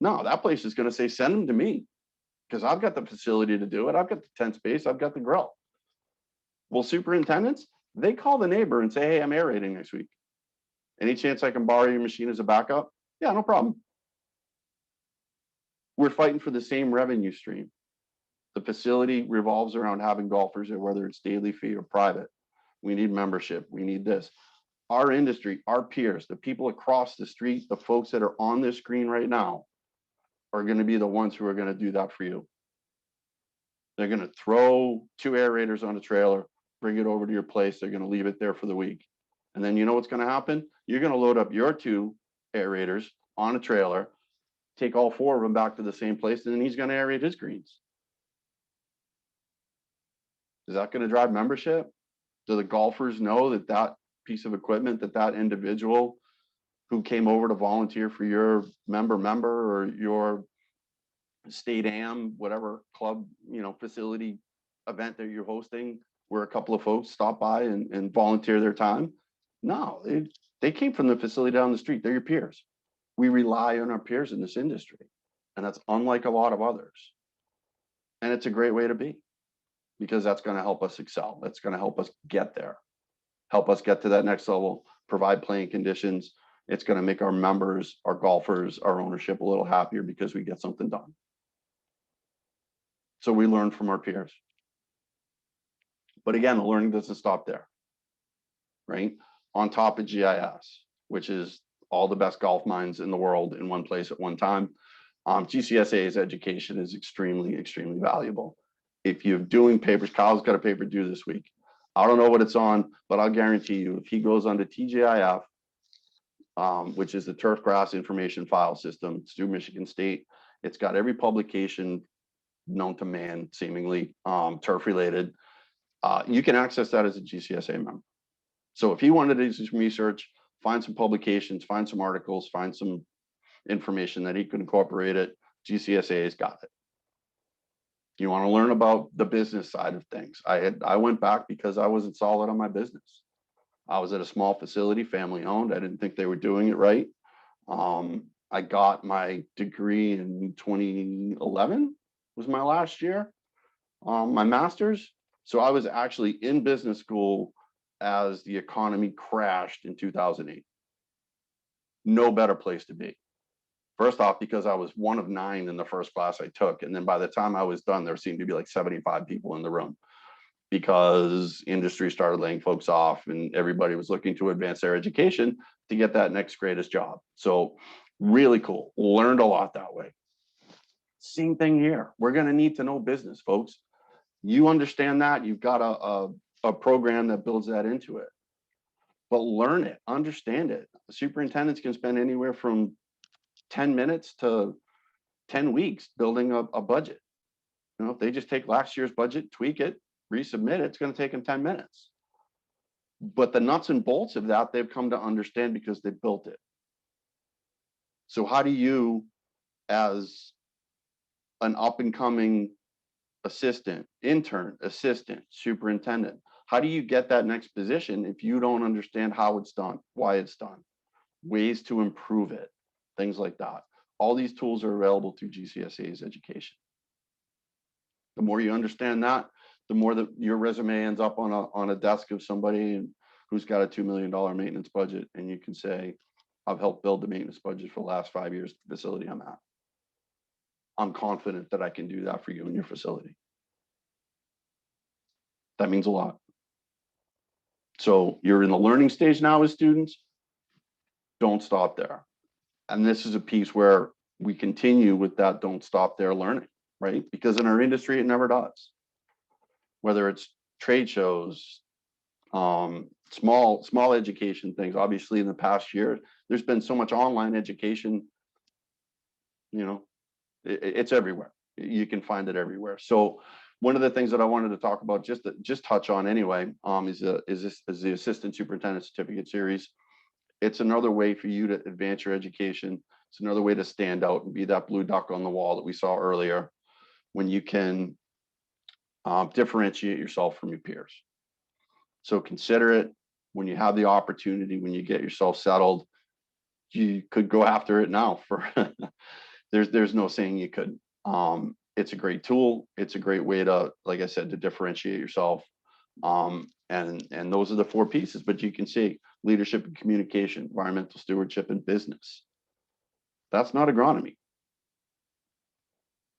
[SPEAKER 4] No, that place is going to say, send them to me because I've got the facility to do it. I've got the tent space. I've got the grill. Well, superintendents, they call the neighbor and say, hey, I'm aerating next week. Any chance I can borrow your machine as a backup? Yeah, no problem. We're fighting for the same revenue stream. The facility revolves around having golfers, whether it's daily fee or private. We need membership. We need this. Our industry, our peers, the people across the street, the folks that are on this screen right now are going to be the ones who are going to do that for you. They're going to throw 2 aerators on a trailer, bring it over to your place. They're going to leave it there for the week. And then you know what's going to happen? You're going to load up your 2 aerators on a trailer, take all 4 of them back to the same place, and then he's going to aerate his greens. Is that going to drive membership? Do the golfers know that that piece of equipment, that individual who came over to volunteer for your member or your state am, whatever club, facility event that you're hosting, where a couple of folks stop by and volunteer their time? No, they came from the facility down the street. They're your peers. We rely on our peers in this industry, and that's unlike a lot of others. And it's a great way to be, because that's going to help us excel. That's going to help us get there, help us get to that next level, provide playing conditions. It's going to make our members, our golfers, our ownership a little happier because we get something done. So we learn from our peers. But again, the learning doesn't stop there, right? On top of GIS, which is all the best golf minds in the world in one place at one time, GCSAA's education is extremely, extremely valuable. If you're doing papers, Kyle's got a paper due this week. I don't know what it's on, but I'll guarantee you, if he goes onto TGIF, which is the Turf Grass Information File System, it's through Michigan State. It's got every publication known to man, seemingly turf related. You can access that as a GCSA member. So if he wanted to do some research, find some publications, find some articles, find some information that he could incorporate it, GCSAA's got it. You want to learn about the business side of things. I went back because I wasn't solid on my business. I was at a small facility, family owned. I didn't think they were doing it right. I got my degree in 2011 was my last year, my master's. So I was actually in business school as the economy crashed in 2008. No better place to be. First off, because I was one of 9 in the first class I took. And then by the time I was done, there seemed to be like 75 people in the room because industry started laying folks off and everybody was looking to advance their education to get that next greatest job. So really cool. Learned a lot that way. Same thing here. We're going to need to know business, folks. You understand that. You've got a program that builds that into it. But learn it, understand it. The superintendents can spend anywhere from 10 minutes to 10 weeks building a budget. You know, if they just take last year's budget, tweak it, resubmit it, it's going to take them 10 minutes. But the nuts and bolts of that, they've come to understand because they built it. So how do you, as an up and coming assistant, intern, assistant, superintendent, how do you get that next position if you don't understand how it's done, why it's done, ways to improve it, things like that? All these tools are available through GCSAA's education. The more you understand that, the more that your resume ends up on a desk of somebody who's got a $2 million maintenance budget, and you can say, I've helped build the maintenance budget for the last 5 years at the facility I'm at. I'm confident that I can do that for you in your facility. That means a lot. So you're in the learning stage now as students. Don't stop there. And this is a piece where we continue with that don't stop there learning, right? Because in our industry, it never does. Whether it's trade shows, small education things. Obviously, in the past year, there's been so much online education, you know, it's everywhere. You can find it everywhere. So one of the things that I wanted to talk about, just touch on anyway, is the Assistant Superintendent Certificate Series. It's another way for you to advance your education. It's another way to stand out and be that blue duck on the wall that we saw earlier, when you can differentiate yourself from your peers. So consider it when you have the opportunity, when you get yourself settled. You could go after it now. For there's no saying you couldn't. It's a great tool. It's a great way to, like I said, to differentiate yourself. And those are the 4 pieces. But you can see leadership and communication, environmental stewardship, and business. That's not agronomy.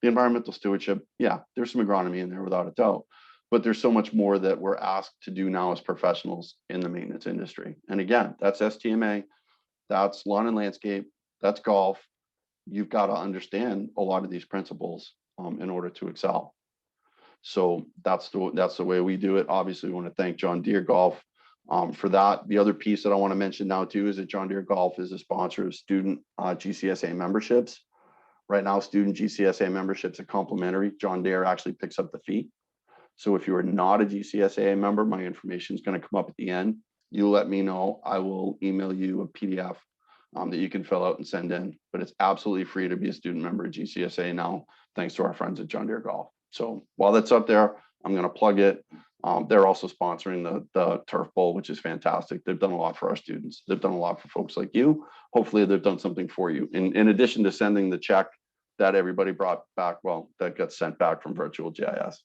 [SPEAKER 4] The environmental stewardship, yeah, there's some agronomy in there without a doubt. But there's so much more that we're asked to do now as professionals in the maintenance industry. And again, that's STMA, that's lawn and landscape, that's golf. You've got to understand a lot of these principles in order to excel. So that's the way we do it. Obviously, we want to thank John Deere Golf for that. The other piece that I want to mention now too is that John Deere Golf is a sponsor of student GCSA memberships. Right now, student GCSA memberships are complimentary. John Deere actually picks up the fee. So if you are not a GCSAA member, my information is going to come up at the end. You let me know. I will email you a PDF that you can fill out and send in. But it's absolutely free to be a student member of GCSAA now, thanks to our friends at John Deere Golf. So while that's up there, I'm going to plug it. They're also sponsoring the Turf Bowl, which is fantastic. They've done a lot for our students. They've done a lot for folks like you. Hopefully they've done something for you. In addition to sending the check that everybody brought back, well, that got sent back from virtual GIS.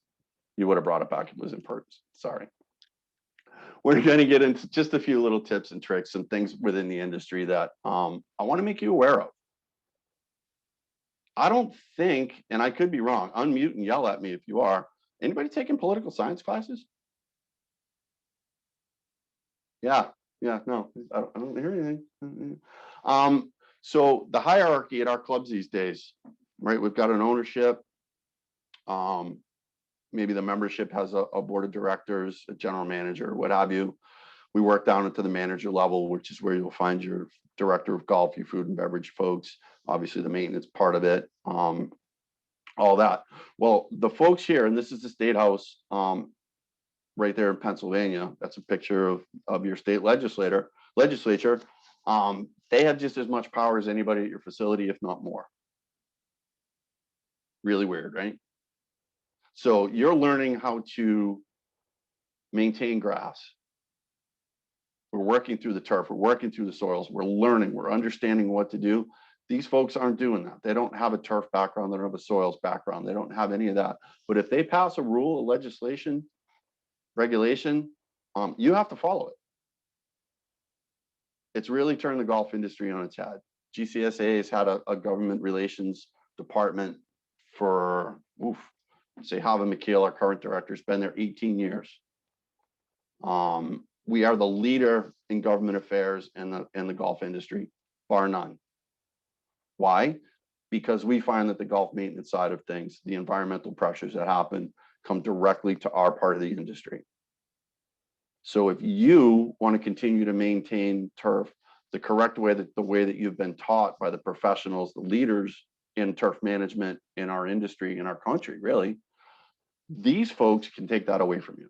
[SPEAKER 4] You would have brought it back if it was in person. Sorry. We're going to get into just a few little tips and tricks and things within the industry that I want to make you aware of. I don't think, and I could be wrong, unmute and yell at me if you are. Anybody taking political science classes? Yeah, no, I don't hear anything. So the hierarchy at our clubs these days, right? We've got an ownership. Maybe the membership has a board of directors, a general manager, what have you. We work down into the manager level, which is where you'll find your director of golf, your food and beverage folks, obviously the maintenance part of it, all that. Well, the folks here, and this is the State House, right there in Pennsylvania. That's a picture of your state legislature. They have just as much power as anybody at your facility, if not more. Really weird, right? So you're learning how to maintain grass. We're working through the turf. We're working through the soils. We're learning. We're understanding what to do. These folks aren't doing that. They don't have a turf background. They don't have a soils background. They don't have any of that. But if they pass a rule, a legislation, regulation, you have to follow it. It's really turned the golf industry on its head. GCSAA has had a government relations department for, say, Hava McKeel, our current director, has been there 18 years. We are the leader in government affairs in the golf industry, bar none. Why? Because we find that the golf maintenance side of things, the environmental pressures that happen, come directly to our part of the industry. So if you want to continue to maintain turf the correct way, the way that you've been taught by the professionals, the leaders in turf management in our industry, in our country, really, these folks can take that away from you.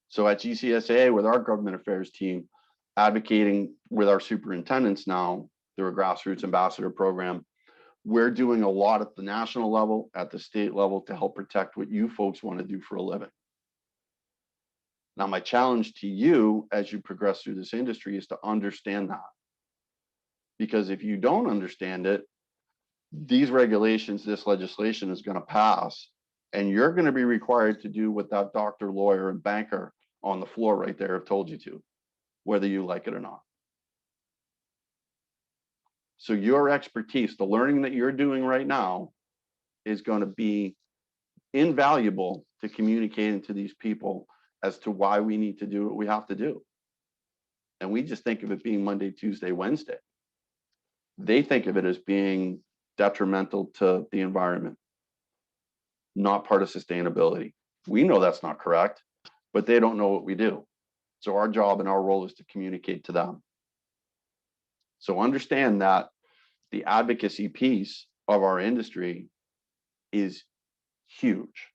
[SPEAKER 4] So at GCSAA, with our government affairs team, advocating with our superintendents now through a grassroots ambassador program, we're doing a lot at the national level, at the state level, to help protect what you folks want to do for a living. Now, my challenge to you as you progress through this industry is to understand that. Because if you don't understand it, these regulations, this legislation is going to pass, and you're going to be required to do what that doctor, lawyer, and banker on the floor right there have told you to, whether you like it or not. So your expertise, the learning that you're doing right now, is going to be invaluable to communicating to these people as to why we need to do what we have to do. And we just think of it being Monday, Tuesday, Wednesday. They think of it as being detrimental to the environment, not part of sustainability. We know that's not correct, but they don't know what we do. So our job and our role is to communicate to them. So understand that the advocacy piece of our industry is huge.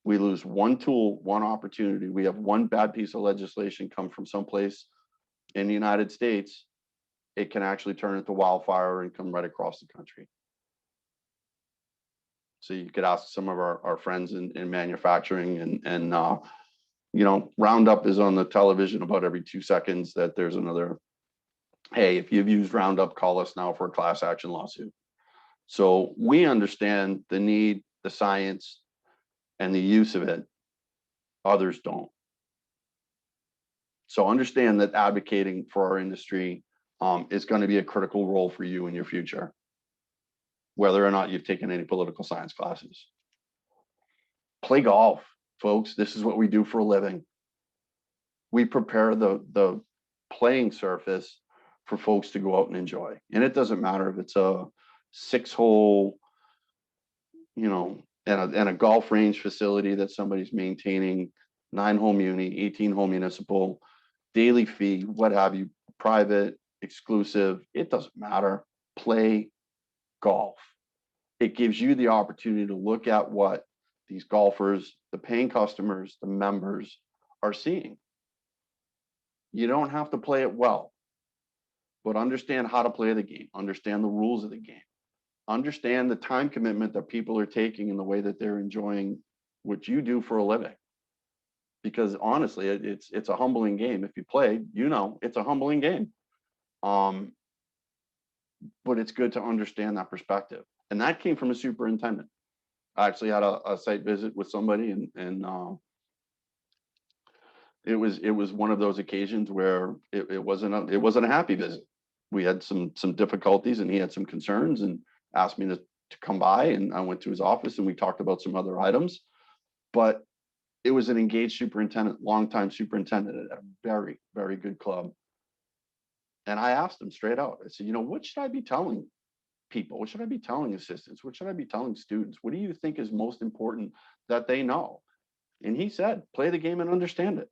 [SPEAKER 4] We lose one tool, one opportunity. We have one bad piece of legislation come from someplace in the United States. It can actually turn into wildfire and come right across the country. So you could ask some of our friends in manufacturing and you know, Roundup is on the television about every 2 seconds that there's another, hey, if you've used Roundup, call us now for a class action lawsuit. So we understand the need, the science, and the use of it. Others don't. So understand that advocating for our industry is going to be a critical role for you in your future, whether or not you've taken any political science classes. Play golf, folks. This is what we do for a living. We prepare the playing surface for folks to go out and enjoy. And it doesn't matter if it's a 6-hole, you know, and a golf range facility that somebody's maintaining, 9-hole muni, 18-hole municipal, daily fee, what have you, private, exclusive, it doesn't matter. Play golf. It gives you the opportunity to look at what these golfers, the paying customers, the members are seeing. You don't have to play it well, but understand how to play the game, understand the rules of the game, understand the time commitment that people are taking and the way that they're enjoying what you do for a living. Because honestly, it's a humbling game. If you play, you know, it's a humbling game. But it's good to understand that perspective. And that came from a superintendent. I actually had a site visit with somebody, and it was one of those occasions where it wasn't a happy visit. We had some difficulties, and he had some concerns, and asked me to come by, and I went to his office, and we talked about some other items. But it was an engaged superintendent, longtime superintendent at a very, very good club. And I asked him straight out, I said, you know, what should I be telling people? What should I be telling assistants? What should I be telling students? What do you think is most important that they know? And he said, play the game and understand it.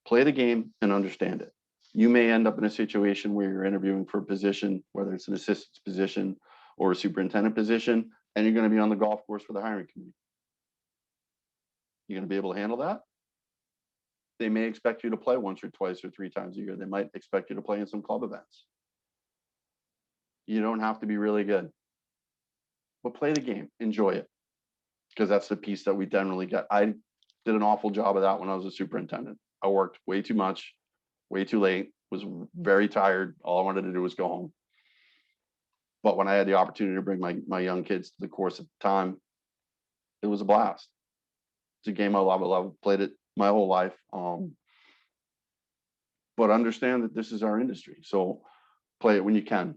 [SPEAKER 4] Play the game and understand it. You may end up in a situation where you're interviewing for a position, whether it's an assistant's position or a superintendent position, and you're going to be on the golf course for the hiring committee. You going to be able to handle that? They may expect you to play once or twice or 3 times a year. They might expect you to play in some club events. You don't have to be really good, but play the game, enjoy it, because that's the piece that we generally get. I did an awful job of that when I was a superintendent. I worked way too much, way too late, was very tired. All I wanted to do was go home. But when I had the opportunity to bring my young kids to the course at the time, it was a blast. It's a game I love. I love, played it my whole life. But understand that this is our industry. So play it when you can.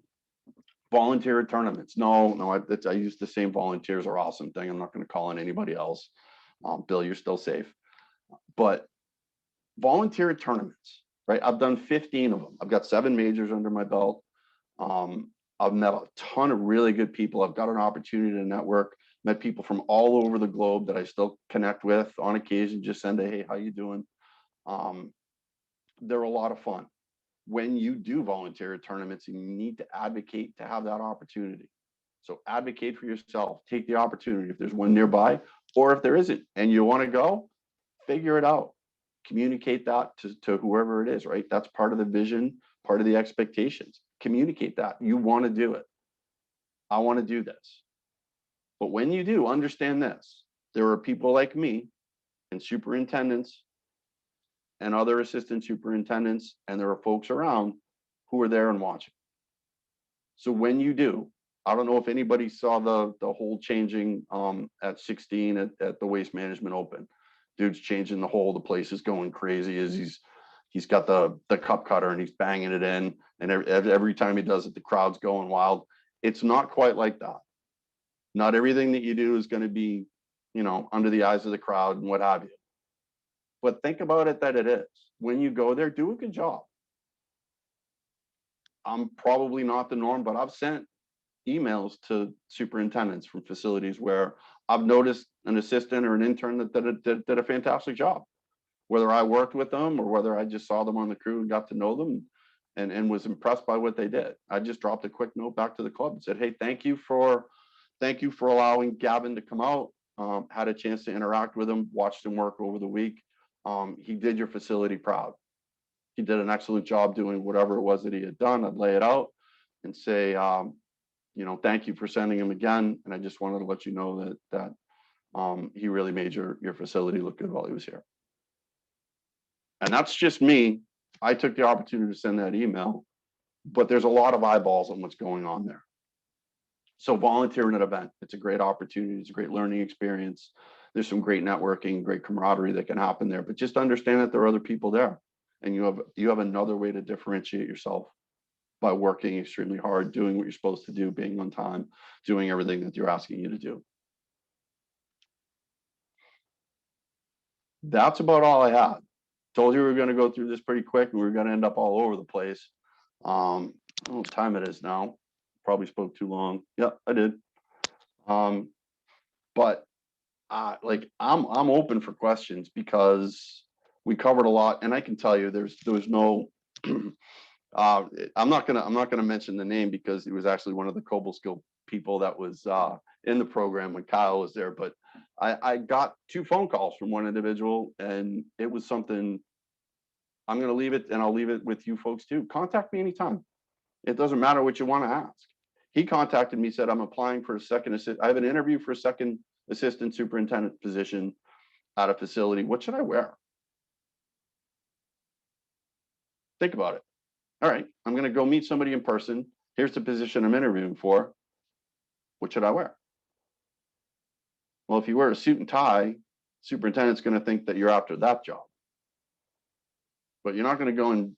[SPEAKER 4] Volunteer at tournaments. No, I use the same volunteers are awesome thing. I'm not going to call on anybody else. Bill, you're still safe. But volunteer at tournaments, right? I've done 15 of them. I've got 7 majors under my belt. I've met a ton of really good people. I've got an opportunity to network, met people from all over the globe that I still connect with on occasion, just send a, hey, how you doing? They're a lot of fun. When you do volunteer at tournaments, you need to advocate to have that opportunity. So advocate for yourself, take the opportunity if there's one nearby, or if there isn't and you want to go, figure it out. Communicate that to whoever it is, right? That's part of the vision, part of the expectations. Communicate that. You want to do it. I want to do this. But when you do, understand this. There are people like me and superintendents and other assistant superintendents, and there are folks around who are there and watching. So when you do, I don't know if anybody saw the whole changing at 16 at the Waste Management Open. Dude's changing the hole. The place is going crazy as he's got the cup cutter and he's banging it in. And every time he does it, the crowd's going wild. It's not quite like that. Not everything that you do is going to be, under the eyes of the crowd and what have you. But think about it that it is. When you go there, do a good job. I'm probably not the norm, but I've sent emails to superintendents from facilities where I've noticed an assistant or an intern that did a fantastic job. Whether I worked with them or whether I just saw them on the crew and got to know them and was impressed by what they did. I just dropped a quick note back to the club and said, hey, thank you for allowing Gavin to come out. Had a chance to interact with him, watched him work over the week. He did your facility proud. He did an excellent job doing whatever it was that he had done. I'd lay it out and say, thank you for sending him again. And I just wanted to let you know that he really made your facility look good while he was here. And that's just me. I took the opportunity to send that email, but there's a lot of eyeballs on what's going on there. So volunteer in an event. It's a great opportunity. It's a great learning experience. There's some great networking, great camaraderie that can happen there, but just understand that there are other people there and you have another way to differentiate yourself by working extremely hard, doing what you're supposed to do, being on time, doing everything that they're asking you to do. That's about all I had. Told you we were going to go through this pretty quick and we were going to end up all over the place. I don't know what time it is now. Probably spoke too long. Yeah, I did. But I'm open for questions because we covered a lot, and I can tell you there was no. I'm not gonna mention the name because it was actually one of the Cobleskill people that was in the program when Kyle was there. But I got 2 phone calls from one individual, and it was something. I'm gonna leave it, and I'll leave it with you folks too. Contact me anytime. It doesn't matter what you want to ask. He contacted me, said, I'm applying for a second assistant. I have an interview for a second assistant superintendent position at a facility. What should I wear? Think about it. All right, I'm going to go meet somebody in person. Here's the position I'm interviewing for. What should I wear? Well, if you wear a suit and tie, superintendent's going to think that you're after that job. But you're not going to go in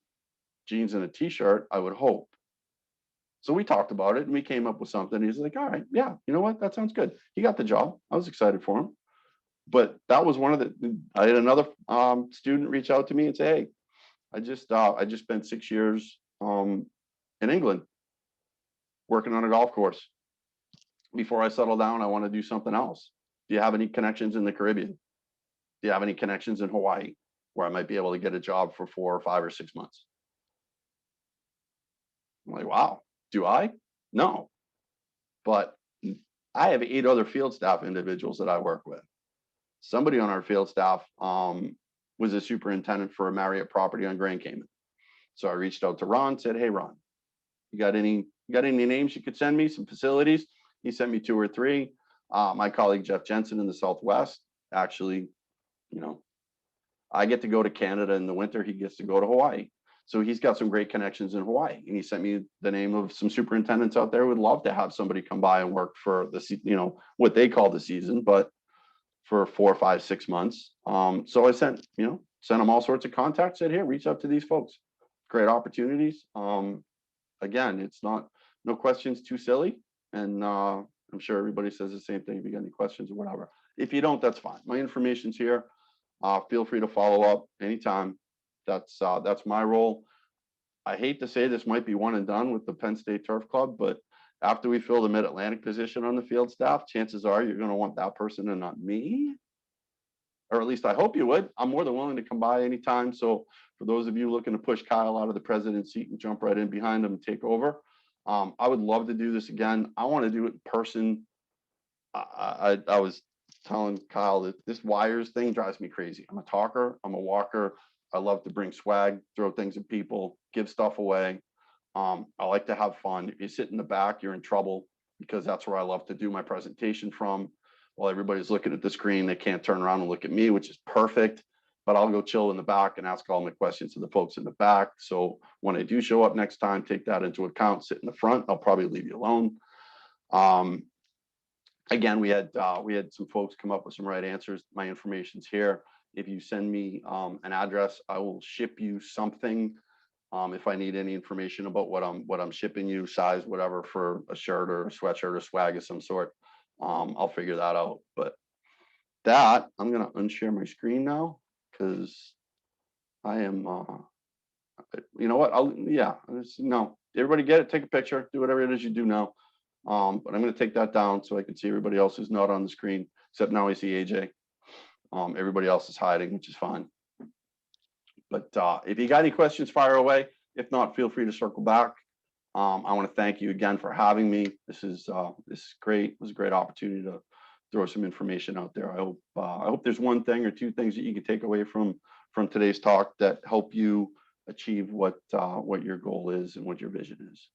[SPEAKER 4] jeans and a t-shirt, I would hope. So we talked about it and we came up with something. He's like, all right, yeah, you know what? That sounds good. He got the job. I was excited for him. But that was one of I had another student reach out to me and say, hey, I just spent 6 years in England working on a golf course. Before I settle down, I want to do something else. Do you have any connections in the Caribbean? Do you have any connections in Hawaii where I might be able to get a job for 4 or 5 or 6 months? I'm like, wow, do I? No. But I have 8 other field staff individuals that I work with. somebody on our field staff was a superintendent for a Marriott property on Grand Cayman. So I reached out to Ron, said, hey, Ron, you got any names you could send me, some facilities? He sent me 2 or 3. My colleague, Jeff Jensen in the Southwest, actually, I get to go to Canada in the winter. He gets to go to Hawaii. So he's got some great connections in Hawaii. And he sent me the name of some superintendents out there who would love to have somebody come by and work for the, what they call the season, but for 4, 5, 6 months. So I sent them all sorts of contacts, said, here, reach out to these folks. Great opportunities. Again, it's no questions too silly. And I'm sure everybody says the same thing. If you got any questions or whatever, if you don't, that's fine. My information's here. Feel free to follow up anytime. That's my role. I hate to say this might be one and done with the Penn State Turf Club, but after we fill the Mid-Atlantic position on the field staff, chances are you're going to want that person and not me. Or at least I hope you would. I'm more than willing to come by anytime. So for those of you looking to push Kyle out of the president's seat and jump right in behind him and take over, I would love to do this again. I want to do it in person. I was telling Kyle that this wires thing drives me crazy. I'm a talker. I'm a walker. I love to bring swag, throw things at people, give stuff away. I like to have fun. If you sit in the back, you're in trouble, because that's where I love to do my presentation from. While everybody's looking at the screen, they can't turn around and look at me, which is perfect. But I'll go chill in the back and ask all my questions to the folks in the back. So when I do show up next time, take that into account. Sit in the front. I'll probably leave you alone. Again, we had some folks come up with some right answers. My information's here. If you send me an address, I will ship you something. If I need any information about what I'm shipping you, size, whatever, for a shirt or a sweatshirt or swag of some sort, I'll figure that out. But that, I'm gonna unshare my screen now, because I am you know what, no, everybody get it, take a picture, do whatever it is you do now. But I'm gonna take that down so I can see everybody else who's not on the screen, except now I see AJ. Everybody else is hiding, which is fine. But if you got any questions, fire away. If not, feel free to circle back. I want to thank you again for having me. This is great. It was a great opportunity to throw some information out there. I hope there's one thing or two things that you can take away from today's talk that help you achieve what your goal is and what your vision is.